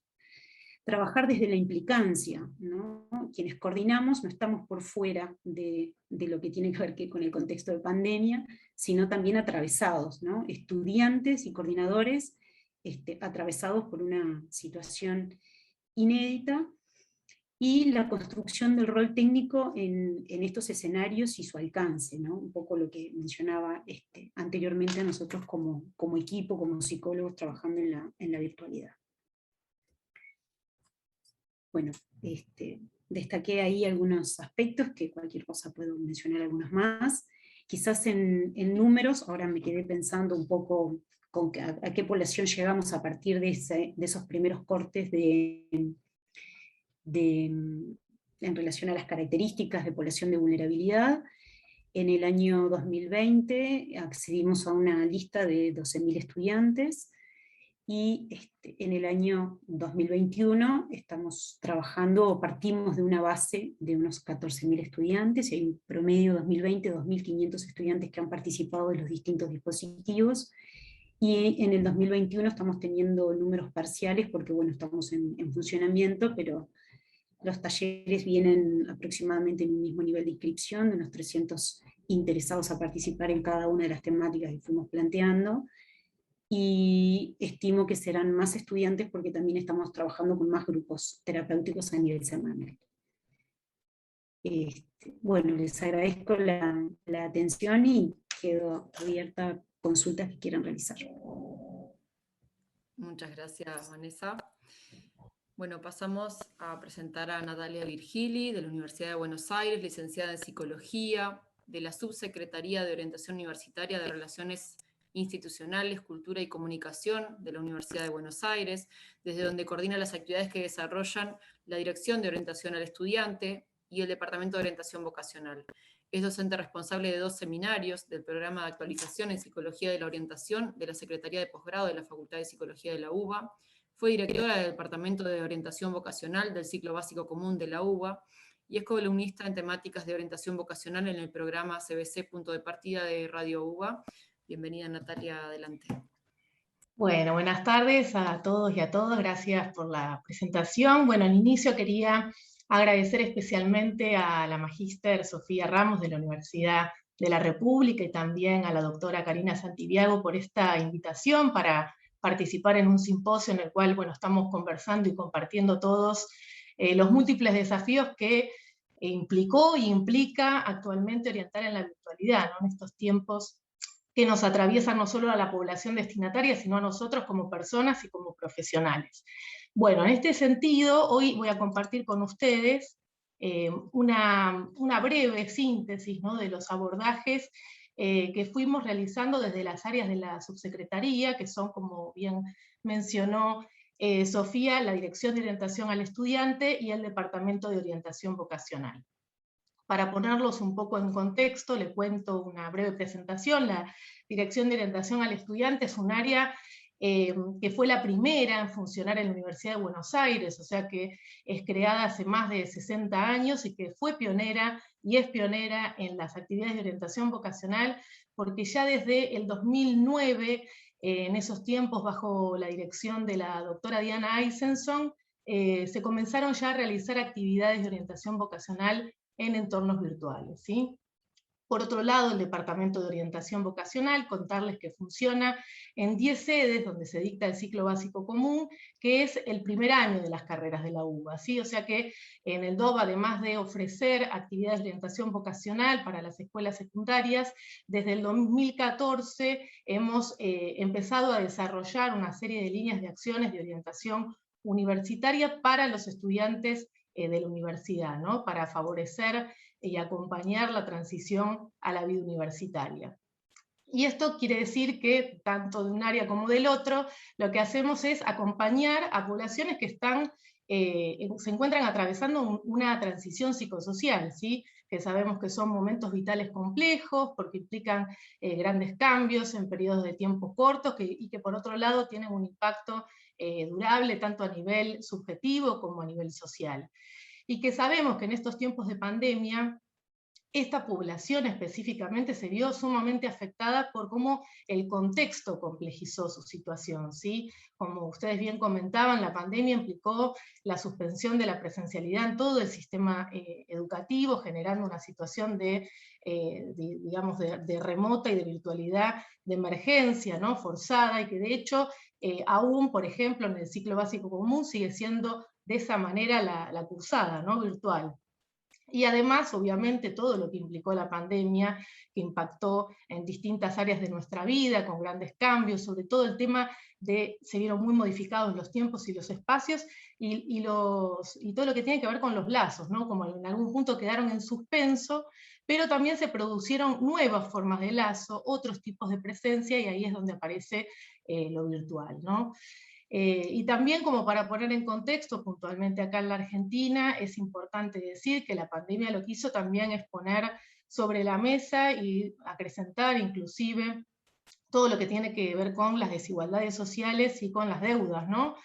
Trabajar desde la implicancia, ¿no? Quienes coordinamos no estamos por fuera de lo que tiene que ver con el contexto de pandemia, sino también atravesados, ¿no? Estudiantes y coordinadores atravesados por una situación inédita, y la construcción del rol técnico en estos escenarios y su alcance, ¿no? Un poco lo que mencionaba anteriormente a nosotros como equipo, como psicólogos trabajando en la virtualidad. Bueno, destaqué ahí algunos aspectos, que cualquier cosa puedo mencionar algunos más. Quizás en números, ahora me quedé pensando un poco a qué población llegamos a partir de esos primeros cortes en relación a las características de población de vulnerabilidad. En el año 2020 accedimos a una lista de 12.000 estudiantes, y en el año 2021 estamos trabajando, o partimos de una base de unos 14.000 estudiantes, y hay un promedio 2020, 2.500 estudiantes que han participado de los distintos dispositivos, y en el 2021 estamos teniendo números parciales, porque bueno, estamos en funcionamiento, pero los talleres vienen aproximadamente en un mismo nivel de inscripción, de unos 300 interesados a participar en cada una de las temáticas que fuimos planteando, y estimo que serán más estudiantes porque también estamos trabajando con más grupos terapéuticos a nivel semanal. Bueno, les agradezco la atención, y quedo abierta a consultas que quieran realizar. Muchas gracias, Vanessa. Bueno, pasamos a presentar a Natalia Virgili, de la Universidad de Buenos Aires, licenciada en Psicología, de la Subsecretaría de Orientación Universitaria de Relaciones Institucionales, Cultura y Comunicación de la Universidad de Buenos Aires, desde donde coordina las actividades que desarrollan la Dirección de Orientación al Estudiante y el Departamento de Orientación Vocacional. Es docente responsable de 2 seminarios del programa de actualización en Psicología de la Orientación de la Secretaría de Posgrado de la Facultad de Psicología de la UBA. Fue directora del Departamento de Orientación Vocacional del Ciclo Básico Común de la UBA y es columnista en temáticas de orientación vocacional en el programa CBC Punto de Partida de Radio UBA. Bienvenida, Natalia, adelante. Bueno, buenas tardes a todos y a todas, gracias por la presentación. Bueno, al inicio quería agradecer especialmente a la magíster Sofía Ramos de la Universidad de la República y también a la doctora Karina Santiago por esta invitación para participar en un simposio en el cual, bueno, estamos conversando y compartiendo todos los múltiples desafíos que implicó y implica actualmente orientar en la virtualidad, ¿no? En estos tiempos que nos atraviesan no solo a la población destinataria, sino a nosotros como personas y como profesionales. Bueno, en este sentido, hoy voy a compartir con ustedes una breve síntesis, ¿no?, de los abordajes que fuimos realizando desde las áreas de la subsecretaría, que son, como bien mencionó Sofía, la Dirección de Orientación al Estudiante y el Departamento de Orientación Vocacional. Para ponerlos un poco en contexto, le cuento una breve presentación. La Dirección de Orientación al Estudiante es un área que fue la primera en funcionar en la Universidad de Buenos Aires, o sea que es creada hace más de 60 años y que fue pionera y es pionera en las actividades de orientación vocacional, porque ya desde el 2009, en esos tiempos bajo la dirección de la doctora Diana Eisenson, se comenzaron ya a realizar actividades de orientación vocacional en entornos virtuales, ¿sí? Por otro lado, el Departamento de Orientación Vocacional, contarles que funciona en 10 sedes donde se dicta el ciclo básico común, que es el primer año de las carreras de la UBA, ¿sí? O sea que en el DOV, además de ofrecer actividades de orientación vocacional para las escuelas secundarias, desde el 2014 hemos empezado a desarrollar una serie de líneas de acciones de orientación universitaria para los estudiantes de la universidad, ¿no?, para favorecer y acompañar la transición a la vida universitaria. Y esto quiere decir que, tanto de un área como del otro, lo que hacemos es acompañar a poblaciones que se encuentran atravesando una transición psicosocial, ¿sí?, que sabemos que son momentos vitales complejos, porque implican grandes cambios en periodos de tiempo cortos, y que por otro lado tienen un impacto durable, tanto a nivel subjetivo como a nivel social. Y que sabemos que en estos tiempos de pandemia, esta población específicamente se vio sumamente afectada por cómo el contexto complejizó su situación, ¿sí? Como ustedes bien comentaban, la pandemia implicó la suspensión de la presencialidad en todo el sistema educativo, generando una situación digamos, de remota y de virtualidad de emergencia, ¿no?, forzada, y que de hecho aún, por ejemplo, en el ciclo básico común sigue siendo de esa manera la cursada, ¿no?, virtual. Y además, obviamente, todo lo que implicó la pandemia, que impactó en distintas áreas de nuestra vida, con grandes cambios, sobre todo el tema se vieron muy modificados los tiempos y los espacios, y todo lo que tiene que ver con los lazos, ¿no?, como en algún punto quedaron en suspenso, pero también se produjeron nuevas formas de lazo, otros tipos de presencia, y ahí es donde aparece lo virtual, ¿no? Y también, como para poner en contexto, puntualmente acá en la Argentina, es importante decir que la pandemia lo que hizo también es poner sobre la mesa y acrecentar inclusive todo lo que tiene que ver con las desigualdades sociales y con las deudas, ¿no?,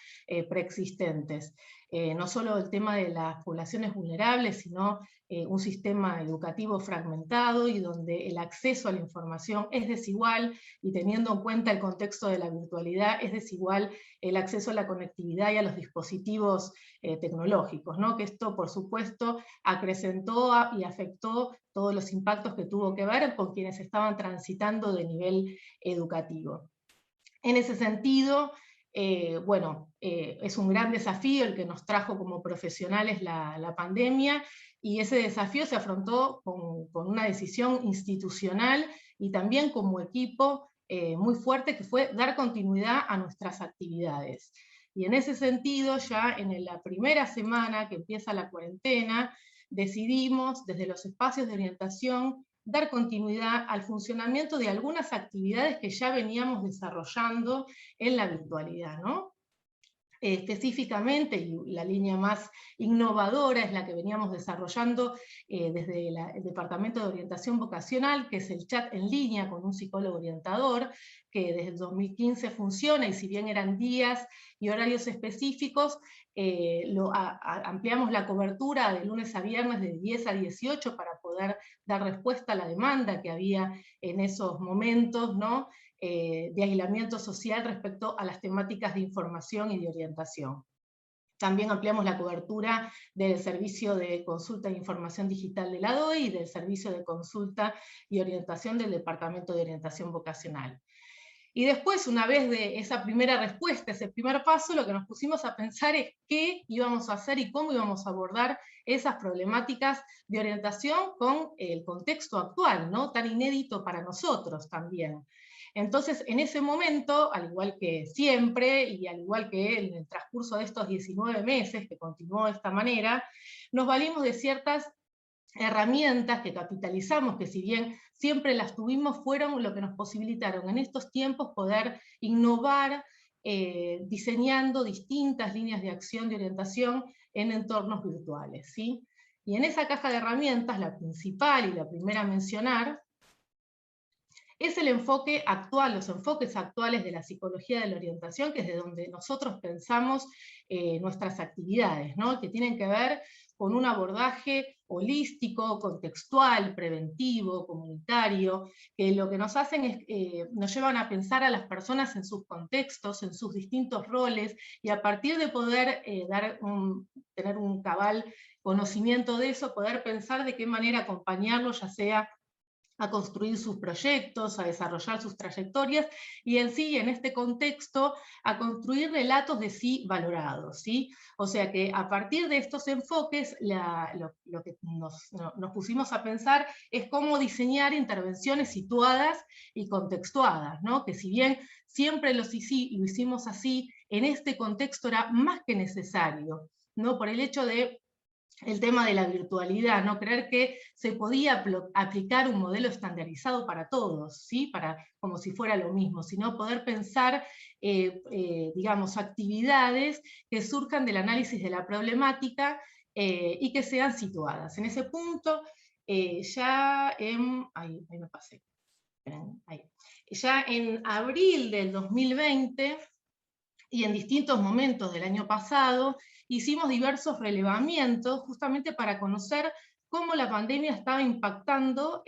preexistentes. No solo el tema de las poblaciones vulnerables, sino un sistema educativo fragmentado y donde el acceso a la información es desigual, y teniendo en cuenta el contexto de la virtualidad, es desigual el acceso a la conectividad y a los dispositivos tecnológicos, ¿no?, que esto, por supuesto, acrecentó y afectó todos los impactos que tuvo que ver con quienes estaban transitando de nivel educativo. En ese sentido, es un gran desafío el que nos trajo como profesionales la pandemia, y ese desafío se afrontó con una decisión institucional y también como equipo muy fuerte, que fue dar continuidad a nuestras actividades. Y en ese sentido, ya en la primera semana que empieza la cuarentena, decidimos desde los espacios de orientación dar continuidad al funcionamiento de algunas actividades que ya veníamos desarrollando en la virtualidad, ¿no? Específicamente, y la línea más innovadora es la que veníamos desarrollando desde el Departamento de Orientación Vocacional, que es el chat en línea con un psicólogo orientador, que desde el 2015 funciona, y si bien eran días y horarios específicos, ampliamos la cobertura de lunes a viernes de 10 a 18 para poder dar respuesta a la demanda que había en esos momentos, ¿no? De aislamiento social respecto a las temáticas de información y de orientación. También ampliamos la cobertura del servicio de consulta e información digital de la DOI y del servicio de consulta y orientación del Departamento de Orientación Vocacional. Y después, una vez de esa primera respuesta, ese primer paso, lo que nos pusimos a pensar es qué íbamos a hacer y cómo íbamos a abordar esas problemáticas de orientación con el contexto actual, ¿no? Tan inédito para nosotros también. Entonces, en ese momento, al igual que siempre, y al igual que en el transcurso de estos 19 meses, que continuó de esta manera, nos valimos de ciertas herramientas que capitalizamos, que si bien siempre las tuvimos, fueron lo que nos posibilitaron en estos tiempos poder innovar, diseñando distintas líneas de acción de orientación en entornos virtuales, ¿sí? Y en esa caja de herramientas, la principal y la primera a mencionar, es el enfoque actual, los enfoques actuales de la psicología de la orientación, que es de donde nosotros pensamos nuestras actividades, ¿no? Que tienen que ver con un abordaje holístico, contextual, preventivo, comunitario, que lo que nos hacen es, nos llevan a pensar a las personas en sus contextos, en sus distintos roles, y a partir de poder tener un cabal conocimiento de eso, poder pensar de qué manera acompañarlos, ya sea a construir sus proyectos, a desarrollar sus trayectorias, y en sí, en este contexto, a construir relatos de sí valorados, ¿sí? O sea que a partir de estos enfoques, lo que nos pusimos a pensar es cómo diseñar intervenciones situadas y contextuadas, ¿no? Que si bien siempre lo hicimos así, en este contexto era más que necesario, ¿no? Por el hecho de el tema de la virtualidad, no creer que se podía aplicar un modelo estandarizado para todos, ¿sí? Como si fuera lo mismo, sino poder pensar, digamos, actividades que surjan del análisis de la problemática y que sean situadas. En ese punto, ahí me pasé. Ahí. Ya en abril del 2020, y en distintos momentos del año pasado, hicimos diversos relevamientos justamente para conocer cómo la pandemia estaba impactando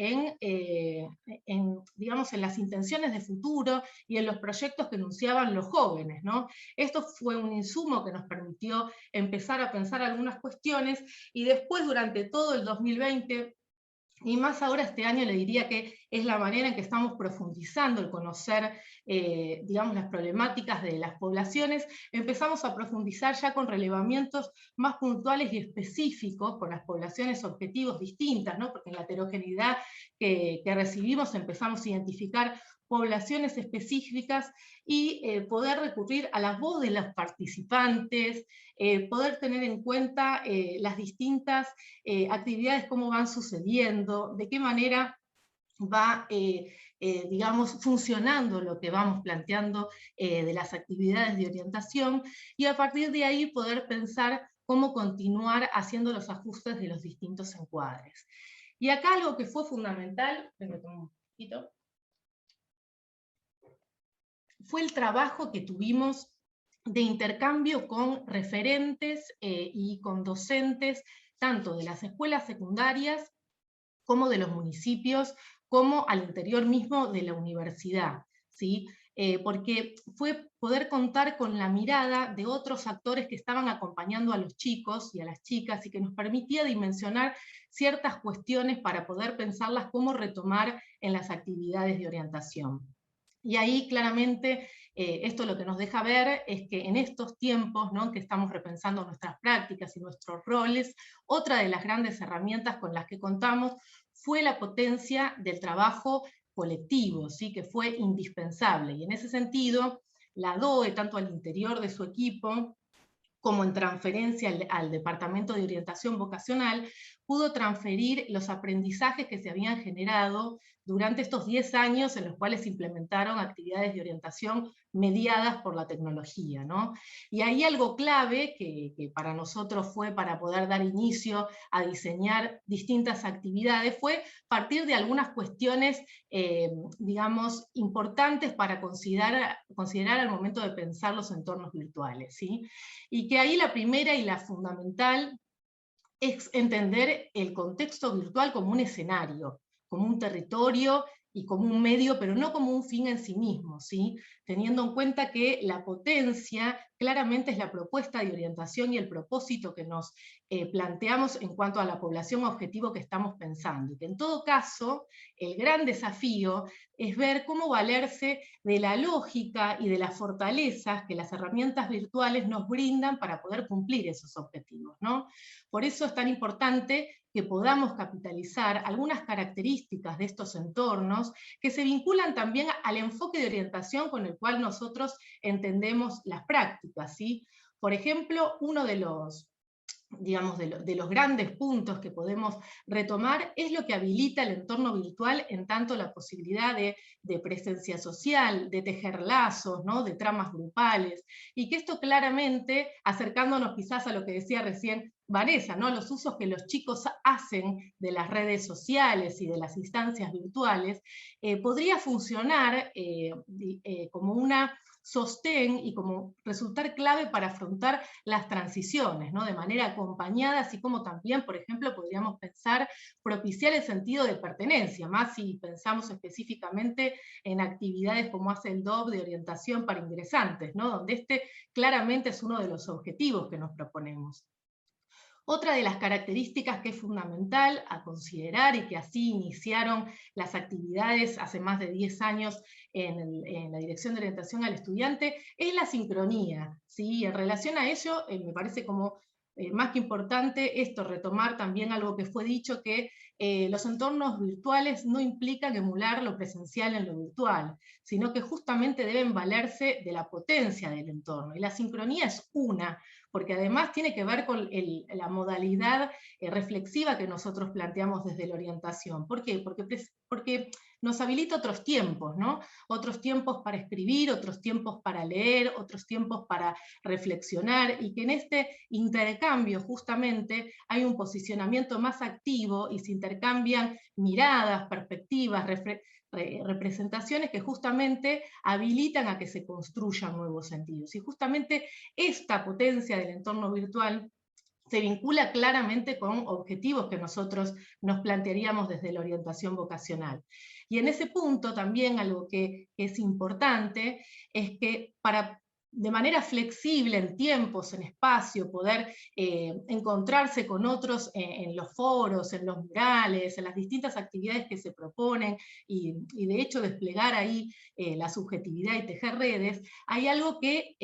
digamos, en las intenciones de futuro y en los proyectos que enunciaban los jóvenes, ¿no? Esto fue un insumo que nos permitió empezar a pensar algunas cuestiones, y después durante todo el 2020, y más ahora este año, le diría que es la manera en que estamos profundizando el conocer, digamos, las problemáticas de las poblaciones. Empezamos a profundizar ya con relevamientos más puntuales y específicos con las poblaciones objetivos distintas, ¿no? Porque en la heterogeneidad que recibimos empezamos a identificar poblaciones específicas y poder recurrir a la voz de los participantes, poder tener en cuenta las distintas actividades, cómo van sucediendo, de qué manera va, digamos, funcionando lo que vamos planteando de las actividades de orientación, y a partir de ahí poder pensar cómo continuar haciendo los ajustes de los distintos encuadres. Y acá algo que fue fundamental, un poquito, fue el trabajo que tuvimos de intercambio con referentes y con docentes, tanto de las escuelas secundarias como de los municipios, como al interior mismo de la universidad, ¿sí? Porque fue poder contar con la mirada de otros actores que estaban acompañando a los chicos y a las chicas, y que nos permitía dimensionar ciertas cuestiones para poder pensarlas cómo retomar en las actividades de orientación. Y ahí claramente esto lo que nos deja ver es que en estos tiempos, ¿no?, que estamos repensando nuestras prácticas y nuestros roles, otra de las grandes herramientas con las que contamos fue la potencia del trabajo colectivo, ¿sí?, que fue indispensable. Y en ese sentido, la DOE, tanto al interior de su equipo, como en transferencia al Departamento de Orientación Vocacional, pudo transferir los aprendizajes que se habían generado durante estos 10 años en los cuales se implementaron actividades de orientación mediadas por la tecnología, ¿no? Y ahí algo clave que para nosotros fue para poder dar inicio a diseñar distintas actividades fue partir de algunas cuestiones, digamos, importantes para considerar al momento de pensar los entornos virtuales, ¿sí? Y que ahí la primera y la fundamental es entender el contexto virtual como un escenario, como un territorio y como un medio, pero no como un fin en sí mismo, ¿sí? Teniendo en cuenta que la potencia claramente es la propuesta de orientación y el propósito que nos planteamos en cuanto a la población objetivo que estamos pensando. Y que en todo caso, el gran desafío es ver cómo valerse de la lógica y de las fortalezas que las herramientas virtuales nos brindan para poder cumplir esos objetivos, ¿no? Por eso es tan importante que podamos capitalizar algunas características de estos entornos que se vinculan también al enfoque de orientación con el cual nosotros entendemos las prácticas, ¿sí? Por ejemplo, uno de los, digamos, de los grandes puntos que podemos retomar es lo que habilita el entorno virtual, en tanto la posibilidad de presencia social, de tejer lazos, ¿no? De tramas grupales, y que esto claramente, acercándonos quizás a lo que decía recién Vanessa, ¿no? Los usos que los chicos hacen de las redes sociales y de las instancias virtuales, podría funcionar como una sostén y como resultar clave para afrontar las transiciones, ¿no? De manera acompañada, así como también, por ejemplo, podríamos pensar propiciar el sentido de pertenencia, más si pensamos específicamente en actividades como hace el DOB de orientación para ingresantes, ¿no? Donde este claramente es uno de los objetivos que nos proponemos. Otra de las características que es fundamental a considerar y que así iniciaron las actividades hace más de 10 años en la Dirección de Orientación al Estudiante es la sincronía, ¿sí? En relación a ello, me parece como más que importante esto, retomar también algo que fue dicho, que los entornos virtuales no implican emular lo presencial en lo virtual, sino que justamente deben valerse de la potencia del entorno. Y la sincronía es una, porque además tiene que ver con la modalidad reflexiva que nosotros planteamos desde la orientación. ¿Por qué? Porque nos habilita otros tiempos, ¿no? Otros tiempos para escribir, otros tiempos para leer, otros tiempos para reflexionar, y que en este intercambio justamente hay un posicionamiento más activo y se intercambian miradas, perspectivas, representaciones que justamente habilitan a que se construyan nuevos sentidos. Y justamente esta potencia del entorno virtual se vincula claramente con objetivos que nosotros nos plantearíamos desde la orientación vocacional. Y en ese punto también algo que es importante es que de manera flexible en tiempos, en espacio, poder encontrarse con otros en los foros, en los murales, en las distintas actividades que se proponen, y de hecho desplegar ahí la subjetividad y tejer redes, hay algo que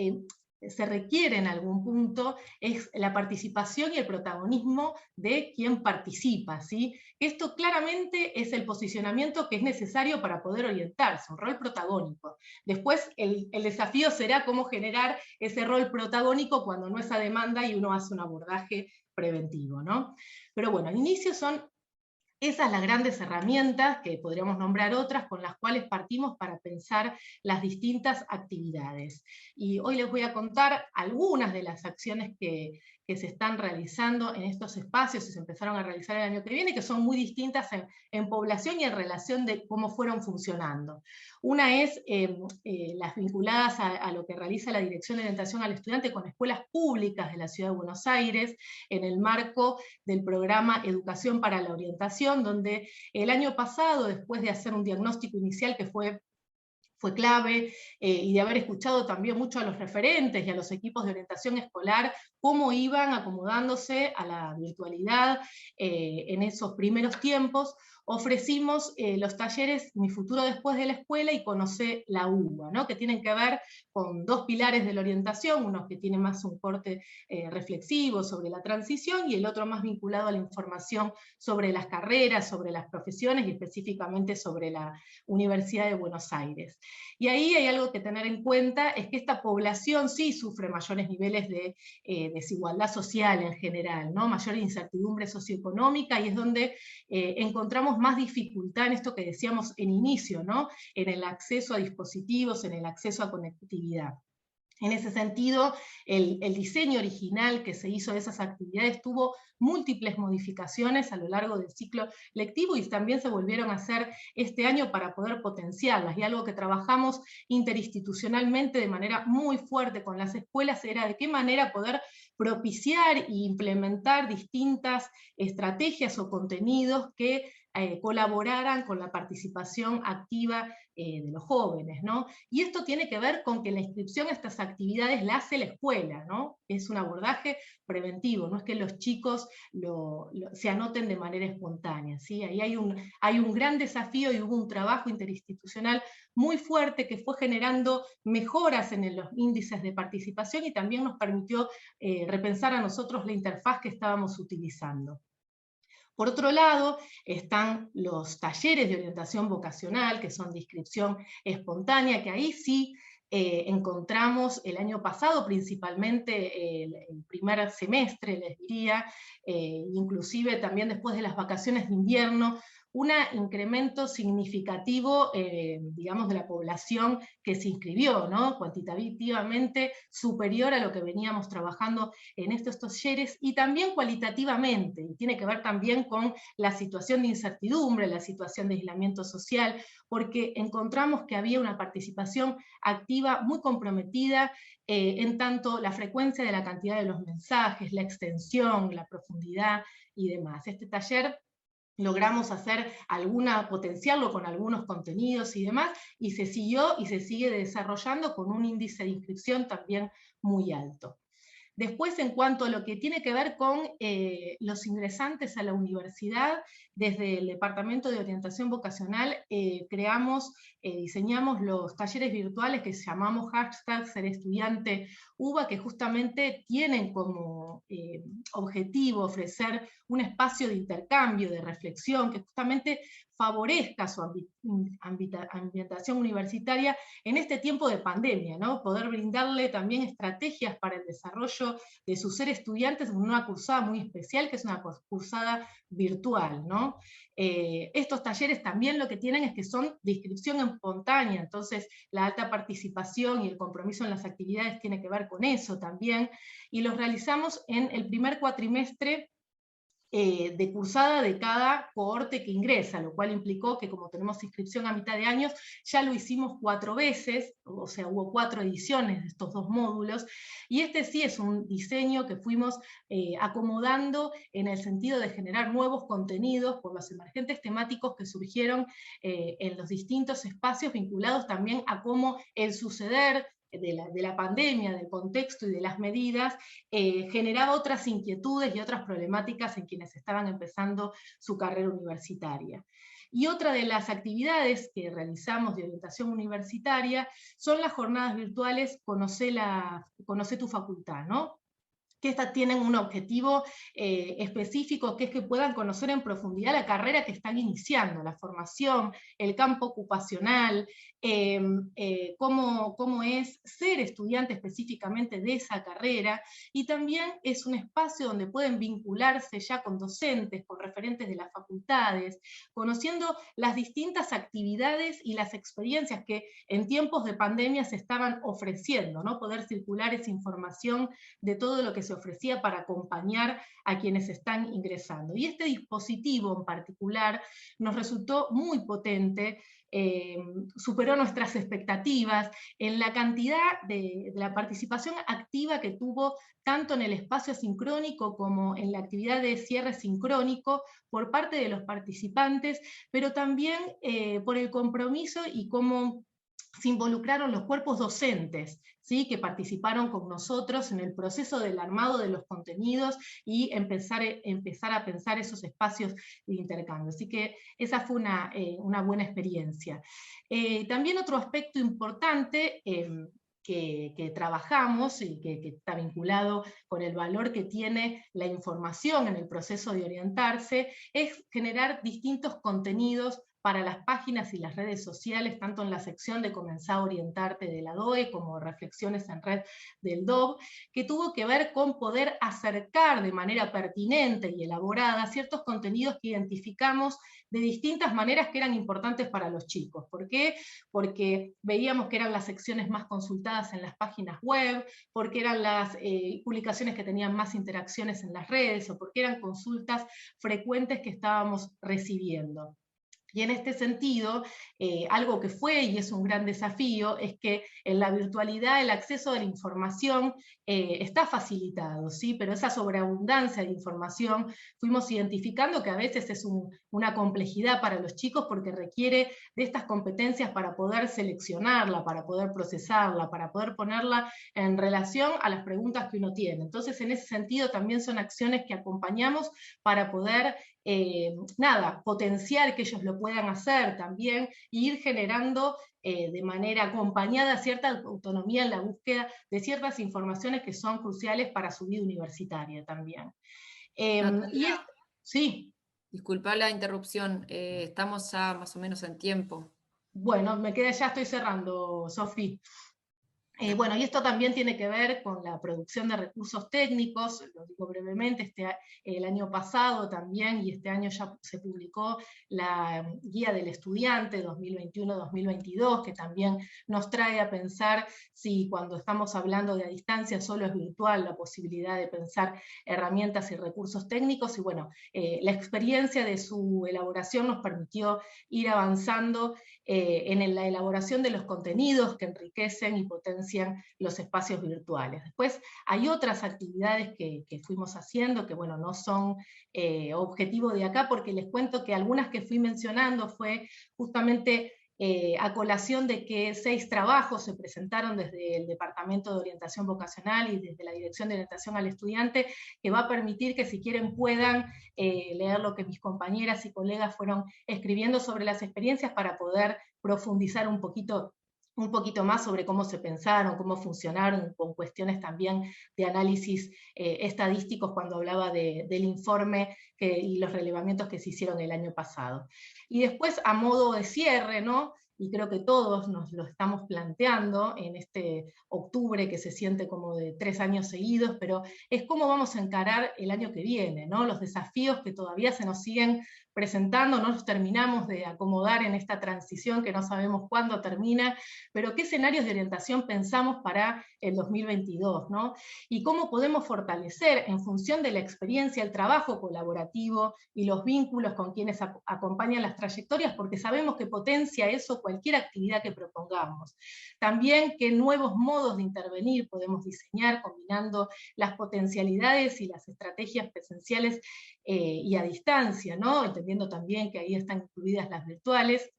se requiere en algún punto, es la participación y el protagonismo de quien participa, ¿sí? Esto claramente es el posicionamiento que es necesario para poder orientarse, un rol protagónico. Después el desafío será cómo generar ese rol protagónico cuando no es a demanda y uno hace un abordaje preventivo, ¿no? Pero bueno, al inicio son esas las grandes herramientas, que podríamos nombrar otras, con las cuales partimos para pensar las distintas actividades. Y hoy les voy a contar algunas de las acciones que se están realizando en estos espacios y se empezaron a realizar el año que viene, que son muy distintas en población y en relación de cómo fueron funcionando. Una es las vinculadas a lo que realiza la Dirección de Orientación al Estudiante con escuelas públicas de la Ciudad de Buenos Aires, en el marco del programa Educación para la Orientación, donde el año pasado, después de hacer un diagnóstico inicial que fue clave, y de haber escuchado también mucho a los referentes y a los equipos de orientación escolar, cómo iban acomodándose a la virtualidad en esos primeros tiempos, ofrecimos los talleres Mi futuro después de la escuela y Conoce la UBA, ¿no? Que tienen que ver con dos pilares de la orientación, uno que tiene más un corte reflexivo sobre la transición, y el otro más vinculado a la información sobre las carreras, sobre las profesiones y específicamente sobre la Universidad de Buenos Aires. Y ahí hay algo que tener en cuenta, es que esta población sí sufre mayores niveles de desigualdad social en general, ¿no? Mayor incertidumbre socioeconómica, y es donde encontramos más dificultad en esto que decíamos en inicio, ¿no? En el acceso a dispositivos, en el acceso a conectividad. En ese sentido, el diseño original que se hizo de esas actividades tuvo múltiples modificaciones a lo largo del ciclo lectivo, y también se volvieron a hacer este año para poder potenciarlas, y algo que trabajamos interinstitucionalmente de manera muy fuerte con las escuelas era de qué manera poder propiciar e implementar distintas estrategias o contenidos que colaboraran con la participación activa de los jóvenes, ¿no? Y esto tiene que ver con que la inscripción a estas actividades la hace la escuela, ¿no? Es un abordaje preventivo, no es que los chicos se anoten de manera espontánea, ¿sí? Ahí hay un gran desafío, y hubo un trabajo interinstitucional muy fuerte que fue generando mejoras en los índices de participación, y también nos permitió repensar a nosotros la interfaz que estábamos utilizando. Por otro lado, están los talleres de orientación vocacional, que son de inscripción espontánea, que ahí sí encontramos el año pasado, principalmente el primer semestre, les diría, inclusive también después de las vacaciones de invierno, un incremento significativo, digamos, de la población que se inscribió, ¿no? Cuantitativamente superior a lo que veníamos trabajando en estos talleres, y también cualitativamente, y tiene que ver también con la situación de incertidumbre, la situación de aislamiento social, porque encontramos que había una participación activa muy comprometida, en tanto la frecuencia de la cantidad de los mensajes, la extensión, la profundidad y demás. Este taller logramos potenciarlo con algunos contenidos y demás, y se siguió y se sigue desarrollando con un índice de inscripción también muy alto. Después, en cuanto a lo que tiene que ver con los ingresantes a la universidad, desde el Departamento de Orientación Vocacional diseñamos los talleres virtuales que llamamos #SerEstudianteUBA, que justamente tienen como objetivo ofrecer un espacio de intercambio, de reflexión, que justamente favorezca su ambientación universitaria en este tiempo de pandemia, ¿no? Poder brindarle también estrategias para el desarrollo de sus ser estudiantes en una cursada muy especial, que es una cursada virtual, ¿no? Estos talleres también lo que tienen es que son de inscripción espontánea, entonces la alta participación y el compromiso en las actividades tiene que ver con eso también, y los realizamos en el primer cuatrimestre de cursada de cada cohorte que ingresa, lo cual implicó que, como tenemos inscripción a mitad de años, ya lo hicimos 4 veces, o sea, hubo 4 ediciones de estos 2 módulos, y este sí es un diseño que fuimos acomodando en el sentido de generar nuevos contenidos por los emergentes temáticos que surgieron en los distintos espacios, vinculados también a cómo el suceder de la pandemia, del contexto y de las medidas, generaba otras inquietudes y otras problemáticas en quienes estaban empezando su carrera universitaria. Y otra de las actividades que realizamos de orientación universitaria son las jornadas virtuales Conoce tu facultad, ¿no? Que estas tienen un objetivo específico, que es que puedan conocer en profundidad la carrera que están iniciando, la formación, el campo ocupacional, cómo es ser estudiante específicamente de esa carrera, y también es un espacio donde pueden vincularse ya con docentes, con referentes de las facultades, conociendo las distintas actividades y las experiencias que en tiempos de pandemia se estaban ofreciendo, ¿no? Poder circular esa información de todo lo que se ofrecía para acompañar a quienes están ingresando. Y este dispositivo en particular nos resultó muy potente, superó nuestras expectativas en la cantidad de la participación activa que tuvo tanto en el espacio asincrónico como en la actividad de cierre sincrónico por parte de los participantes, pero también por el compromiso y cómo se involucraron los cuerpos docentes, ¿sí? Que participaron con nosotros en el proceso del armado de los contenidos y empezar a pensar esos espacios de intercambio. Así que esa fue una buena experiencia. También otro aspecto importante que trabajamos y que está vinculado con el valor que tiene la información en el proceso de orientarse, es generar distintos contenidos para las páginas y las redes sociales, tanto en la sección de Comenzá a orientarte de la DOE, como Reflexiones en Red del DOB, que tuvo que ver con poder acercar de manera pertinente y elaborada ciertos contenidos que identificamos de distintas maneras que eran importantes para los chicos. ¿Por qué? Porque veíamos que eran las secciones más consultadas en las páginas web, porque eran las publicaciones que tenían más interacciones en las redes, o porque eran consultas frecuentes que estábamos recibiendo. Y en este sentido, algo que fue y es un gran desafío es que en la virtualidad el acceso a la información está facilitado, ¿sí? Pero esa sobreabundancia de información fuimos identificando que a veces es una complejidad para los chicos porque requiere de estas competencias para poder seleccionarla, para poder procesarla, para poder ponerla en relación a las preguntas que uno tiene. Entonces, en ese sentido también son acciones que acompañamos para poder potenciar que ellos lo puedan hacer también, e ir generando de manera acompañada cierta autonomía en la búsqueda de ciertas informaciones que son cruciales para su vida universitaria también. Sí. Disculpa la interrupción, estamos ya más o menos en tiempo. Bueno, ya estoy cerrando, Sofi. Bueno, y esto también tiene que ver con la producción de recursos técnicos, lo digo brevemente, el año pasado también, y este año ya se publicó la Guía del Estudiante 2021-2022, que también nos trae a pensar si cuando estamos hablando de a distancia solo es virtual la posibilidad de pensar herramientas y recursos técnicos, y bueno, la experiencia de su elaboración nos permitió ir avanzando en la elaboración de los contenidos que enriquecen y potencian los espacios virtuales. Después hay otras actividades que fuimos haciendo, que bueno, no son objetivo de acá, porque les cuento que algunas que fui mencionando fue justamente a colación de que 6 trabajos se presentaron desde el Departamento de Orientación Vocacional y desde la Dirección de Orientación al Estudiante, que va a permitir que si quieren puedan leer lo que mis compañeras y colegas fueron escribiendo sobre las experiencias para poder profundizar un poquito más sobre cómo se pensaron, cómo funcionaron, con cuestiones también de análisis estadísticos cuando hablaba del informe y los relevamientos que se hicieron el año pasado. Y después, a modo de cierre, ¿no? Y creo que todos nos lo estamos planteando en este octubre que se siente como de 3 años seguidos, pero es cómo vamos a encarar el año que viene, ¿no? Los desafíos que todavía se nos siguen presentando, no nos terminamos de acomodar en esta transición que no sabemos cuándo termina, pero qué escenarios de orientación pensamos para el 2022, ¿no? Y cómo podemos fortalecer en función de la experiencia, el trabajo colaborativo y los vínculos con quienes acompañan las trayectorias, porque sabemos que potencia eso cualquier actividad que propongamos. También qué nuevos modos de intervenir podemos diseñar combinando las potencialidades y las estrategias presenciales y a distancia, ¿no? Entendiendo también que ahí están incluidas las virtuales,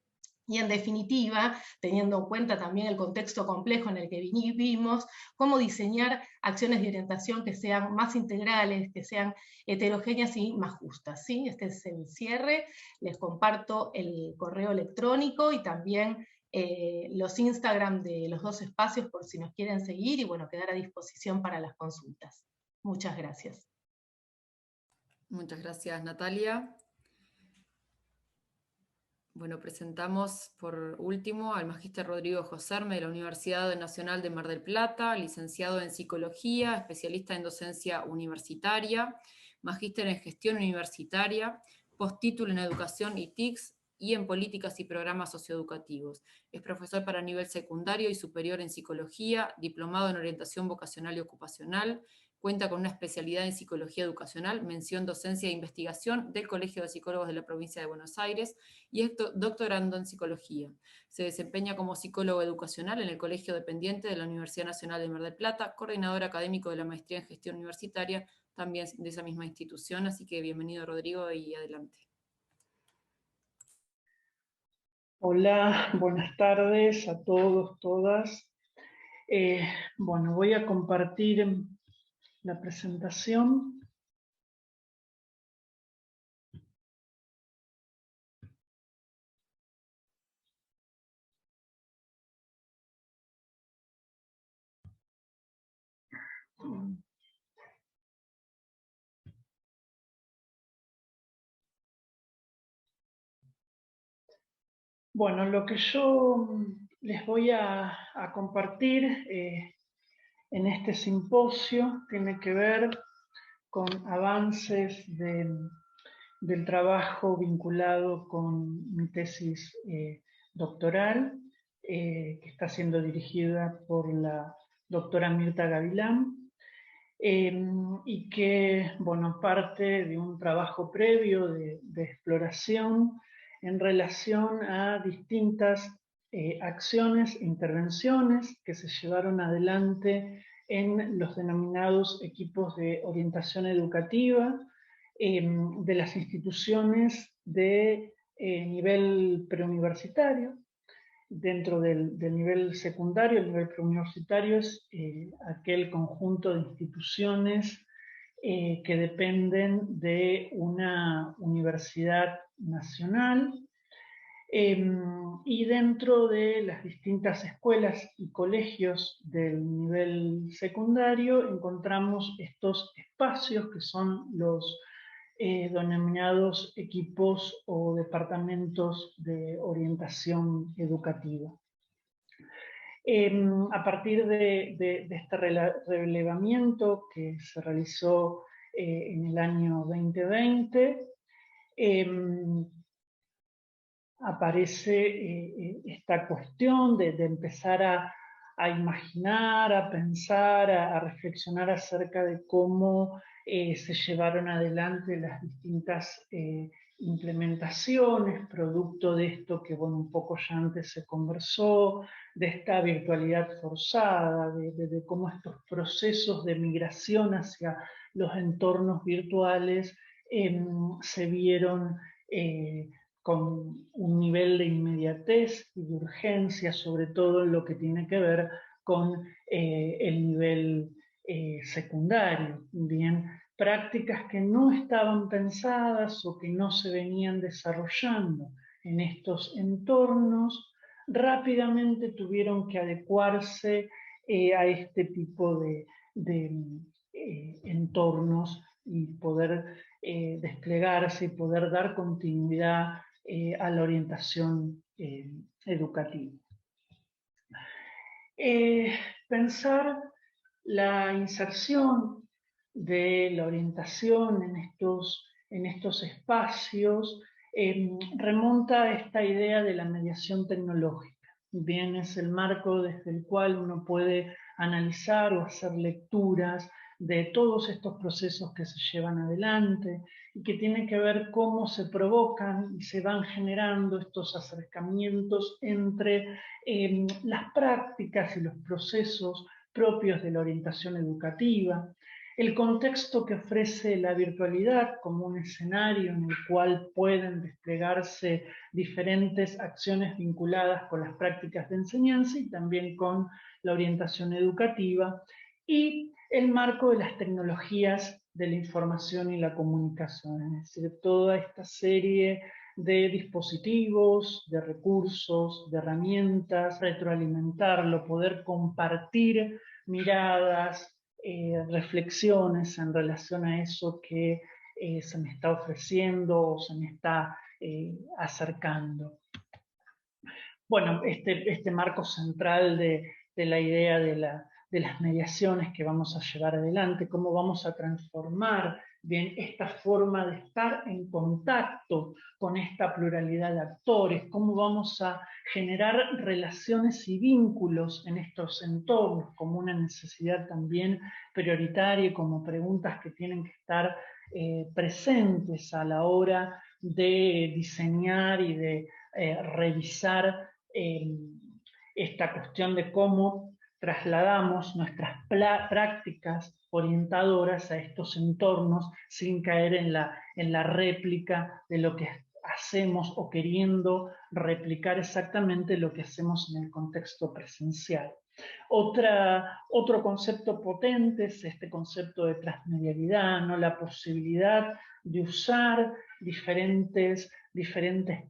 y en definitiva, teniendo en cuenta también el contexto complejo en el que vivimos, cómo diseñar acciones de orientación que sean más integrales, que sean heterogéneas y más justas, ¿sí? Este es el cierre, les comparto el correo electrónico y también los Instagram de los 2 espacios por si nos quieren seguir, y bueno, quedar a disposición para las consultas. Muchas gracias. Muchas gracias, Natalia. Bueno, presentamos por último al magíster Rodrigo Joserme de la Universidad Nacional de Mar del Plata, licenciado en Psicología, especialista en docencia universitaria, magíster en Gestión Universitaria, postítulo en Educación y TICS y en Políticas y Programas Socioeducativos. Es profesor para nivel secundario y superior en Psicología, diplomado en Orientación Vocacional y Ocupacional. Cuenta con una especialidad en Psicología Educacional, mención Docencia e Investigación del Colegio de Psicólogos de la Provincia de Buenos Aires y es doctorando en Psicología. Se desempeña como psicólogo educacional en el Colegio Dependiente de la Universidad Nacional de Mar del Plata, coordinador académico de la Maestría en Gestión Universitaria, también de esa misma institución, así que bienvenido, Rodrigo, y adelante. Hola, buenas tardes a todos, todas. Bueno, voy a compartir la presentación. Bueno, lo que yo les voy a compartir en este simposio tiene que ver con avances del trabajo vinculado con mi tesis doctoral, que está siendo dirigida por la doctora Mirta Gavilán, y que, bueno, parte de un trabajo previo de exploración en relación a distintas acciones e intervenciones que se llevaron adelante en los denominados equipos de orientación educativa de las instituciones de nivel preuniversitario. Dentro del nivel secundario, el nivel preuniversitario es aquel conjunto de instituciones que dependen de una universidad nacional, y dentro de las distintas escuelas y colegios del nivel secundario encontramos estos espacios que son los denominados equipos o departamentos de orientación educativa. A partir de este relevamiento que se realizó en el año 2020, aparece esta cuestión de empezar a imaginar, a pensar, a reflexionar acerca de cómo se llevaron adelante las distintas implementaciones, producto de esto que, bueno, un poco ya antes se conversó, de esta virtualidad forzada, de cómo estos procesos de migración hacia los entornos virtuales se vieron con un nivel de inmediatez y de urgencia, sobre todo en lo que tiene que ver con el nivel secundario. Bien, prácticas que no estaban pensadas o que no se venían desarrollando en estos entornos, rápidamente tuvieron que adecuarse a este tipo de entornos y poder desplegarse y poder dar continuidad a la orientación educativa. Pensar la inserción de la orientación en estos espacios remonta a esta idea de la mediación tecnológica. Bien, es el marco desde el cual uno puede analizar o hacer lecturas de todos estos procesos que se llevan adelante y que tienen que ver cómo se provocan y se van generando estos acercamientos entre las prácticas y los procesos propios de la orientación educativa, el contexto que ofrece la virtualidad como un escenario en el cual pueden desplegarse diferentes acciones vinculadas con las prácticas de enseñanza y también con la orientación educativa, y el marco de las tecnologías de la información y la comunicación, es decir, toda esta serie de dispositivos, de recursos, de herramientas, retroalimentarlo, poder compartir miradas, reflexiones en relación a eso que se me está ofreciendo o se me está acercando. Bueno, este marco central de la idea de las mediaciones que vamos a llevar adelante, cómo vamos a transformar bien esta forma de estar en contacto con esta pluralidad de actores, cómo vamos a generar relaciones y vínculos en estos entornos como una necesidad también prioritaria y como preguntas que tienen que estar presentes a la hora de diseñar y de revisar esta cuestión de cómo trasladamos nuestras prácticas orientadoras a estos entornos sin caer en la réplica de lo que hacemos o queriendo replicar exactamente lo que hacemos en el contexto presencial. Otro concepto potente es este concepto de transmedialidad, ¿no? La posibilidad de usar diferentes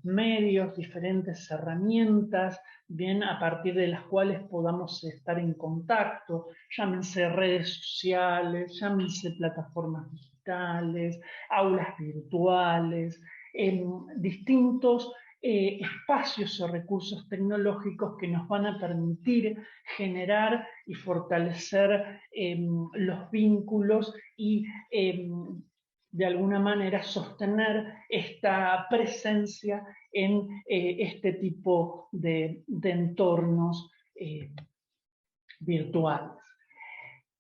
medios, diferentes herramientas, bien, a partir de las cuales podamos estar en contacto, llámense redes sociales, llámense plataformas digitales, aulas virtuales, distintos espacios o recursos tecnológicos que nos van a permitir generar y fortalecer los vínculos y de alguna manera sostener esta presencia en este tipo de entornos virtuales.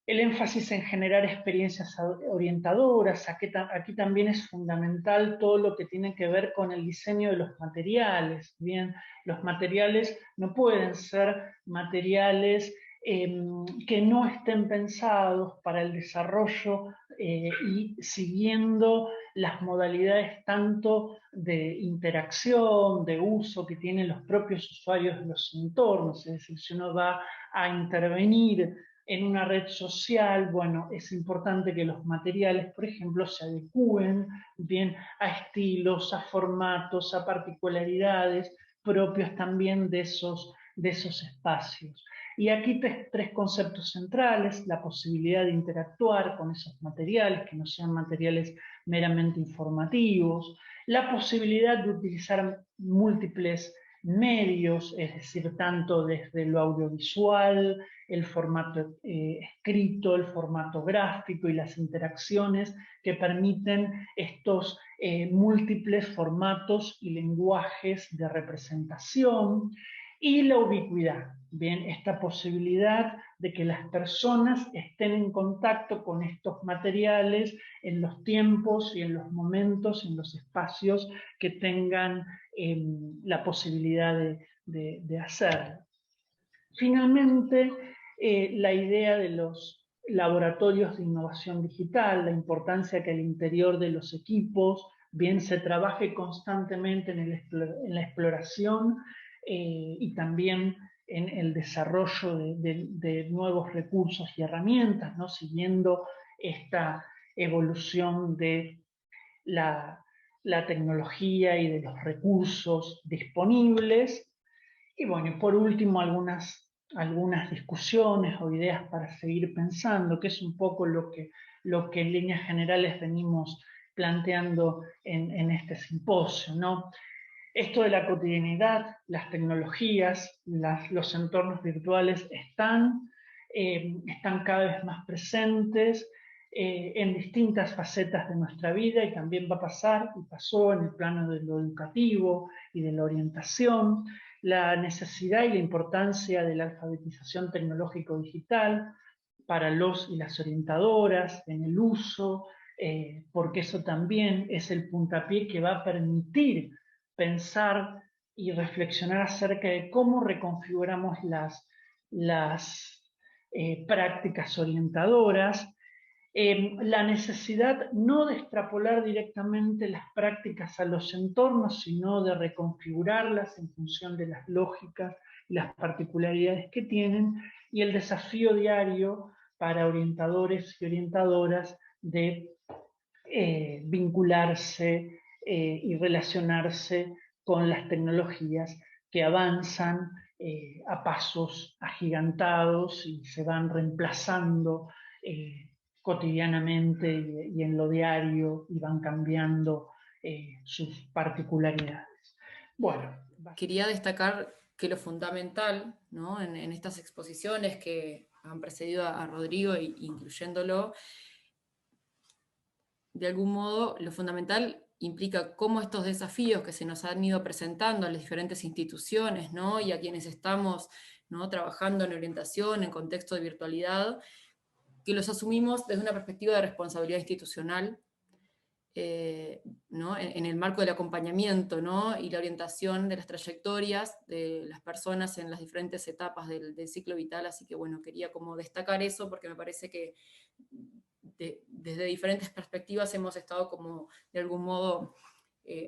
El énfasis en generar experiencias orientadoras, aquí también es fundamental todo lo que tiene que ver con el diseño de los materiales. Bien, los materiales no pueden ser materiales que no estén pensados para el desarrollo y siguiendo las modalidades tanto de interacción, de uso que tienen los propios usuarios de los entornos. Es decir, si uno va a intervenir en una red social, bueno, es importante que los materiales, por ejemplo, se adecúen bien a estilos, a formatos, a particularidades propios también de esos espacios. Y aquí tres conceptos centrales: la posibilidad de interactuar con esos materiales, que no sean materiales meramente informativos, la posibilidad de utilizar múltiples medios, es decir, tanto desde lo audiovisual, el formato escrito, el formato gráfico y las interacciones que permiten estos múltiples formatos y lenguajes de representación, y la ubicuidad, bien, esta posibilidad de que las personas estén en contacto con estos materiales en los tiempos y en los momentos, en los espacios que tengan la posibilidad de hacerlo. Finalmente, la idea de los laboratorios de innovación digital, la importancia que al interior de los equipos bien se trabaje constantemente en la exploración y también en el desarrollo de nuevos recursos y herramientas, ¿no? Siguiendo esta evolución de la tecnología y de los recursos disponibles. Y bueno, por último, algunas discusiones o ideas para seguir pensando, que es un poco lo que en líneas generales venimos planteando en este simposio, ¿no? Esto de la cotidianidad, las tecnologías, los entornos virtuales están cada vez más presentes en distintas facetas de nuestra vida, y también va a pasar, y pasó en el plano de lo educativo y de la orientación. La necesidad y la importancia de la alfabetización tecnológico-digital para los y las orientadoras en el uso, porque eso también es el puntapié que va a permitir pensar y reflexionar acerca de cómo reconfiguramos las prácticas orientadoras. La necesidad no de extrapolar directamente las prácticas a los entornos, sino de reconfigurarlas en función de las lógicas y las particularidades que tienen, y el desafío diario para orientadores y orientadoras de vincularse y relacionarse con las tecnologías que avanzan a pasos agigantados y se van reemplazando cotidianamente y en lo diario, y van cambiando sus particularidades. Bueno, quería destacar que lo fundamental, ¿no? en estas exposiciones que han precedido a Rodrigo, incluyéndolo, de algún modo lo fundamental implica cómo estos desafíos que se nos han ido presentando a las diferentes instituciones, ¿no? y a quienes estamos, ¿no? trabajando en orientación, en contexto de virtualidad, que los asumimos desde una perspectiva de responsabilidad institucional, ¿no? en el marco del acompañamiento, ¿no? y la orientación de las trayectorias de las personas en las diferentes etapas del ciclo vital. Así que bueno, quería como destacar eso, porque me parece que desde diferentes perspectivas hemos estado como de algún modo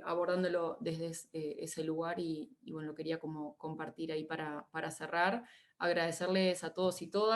abordándolo desde ese lugar, y bueno, lo quería como compartir ahí para cerrar. Agradecerles a todos y todas.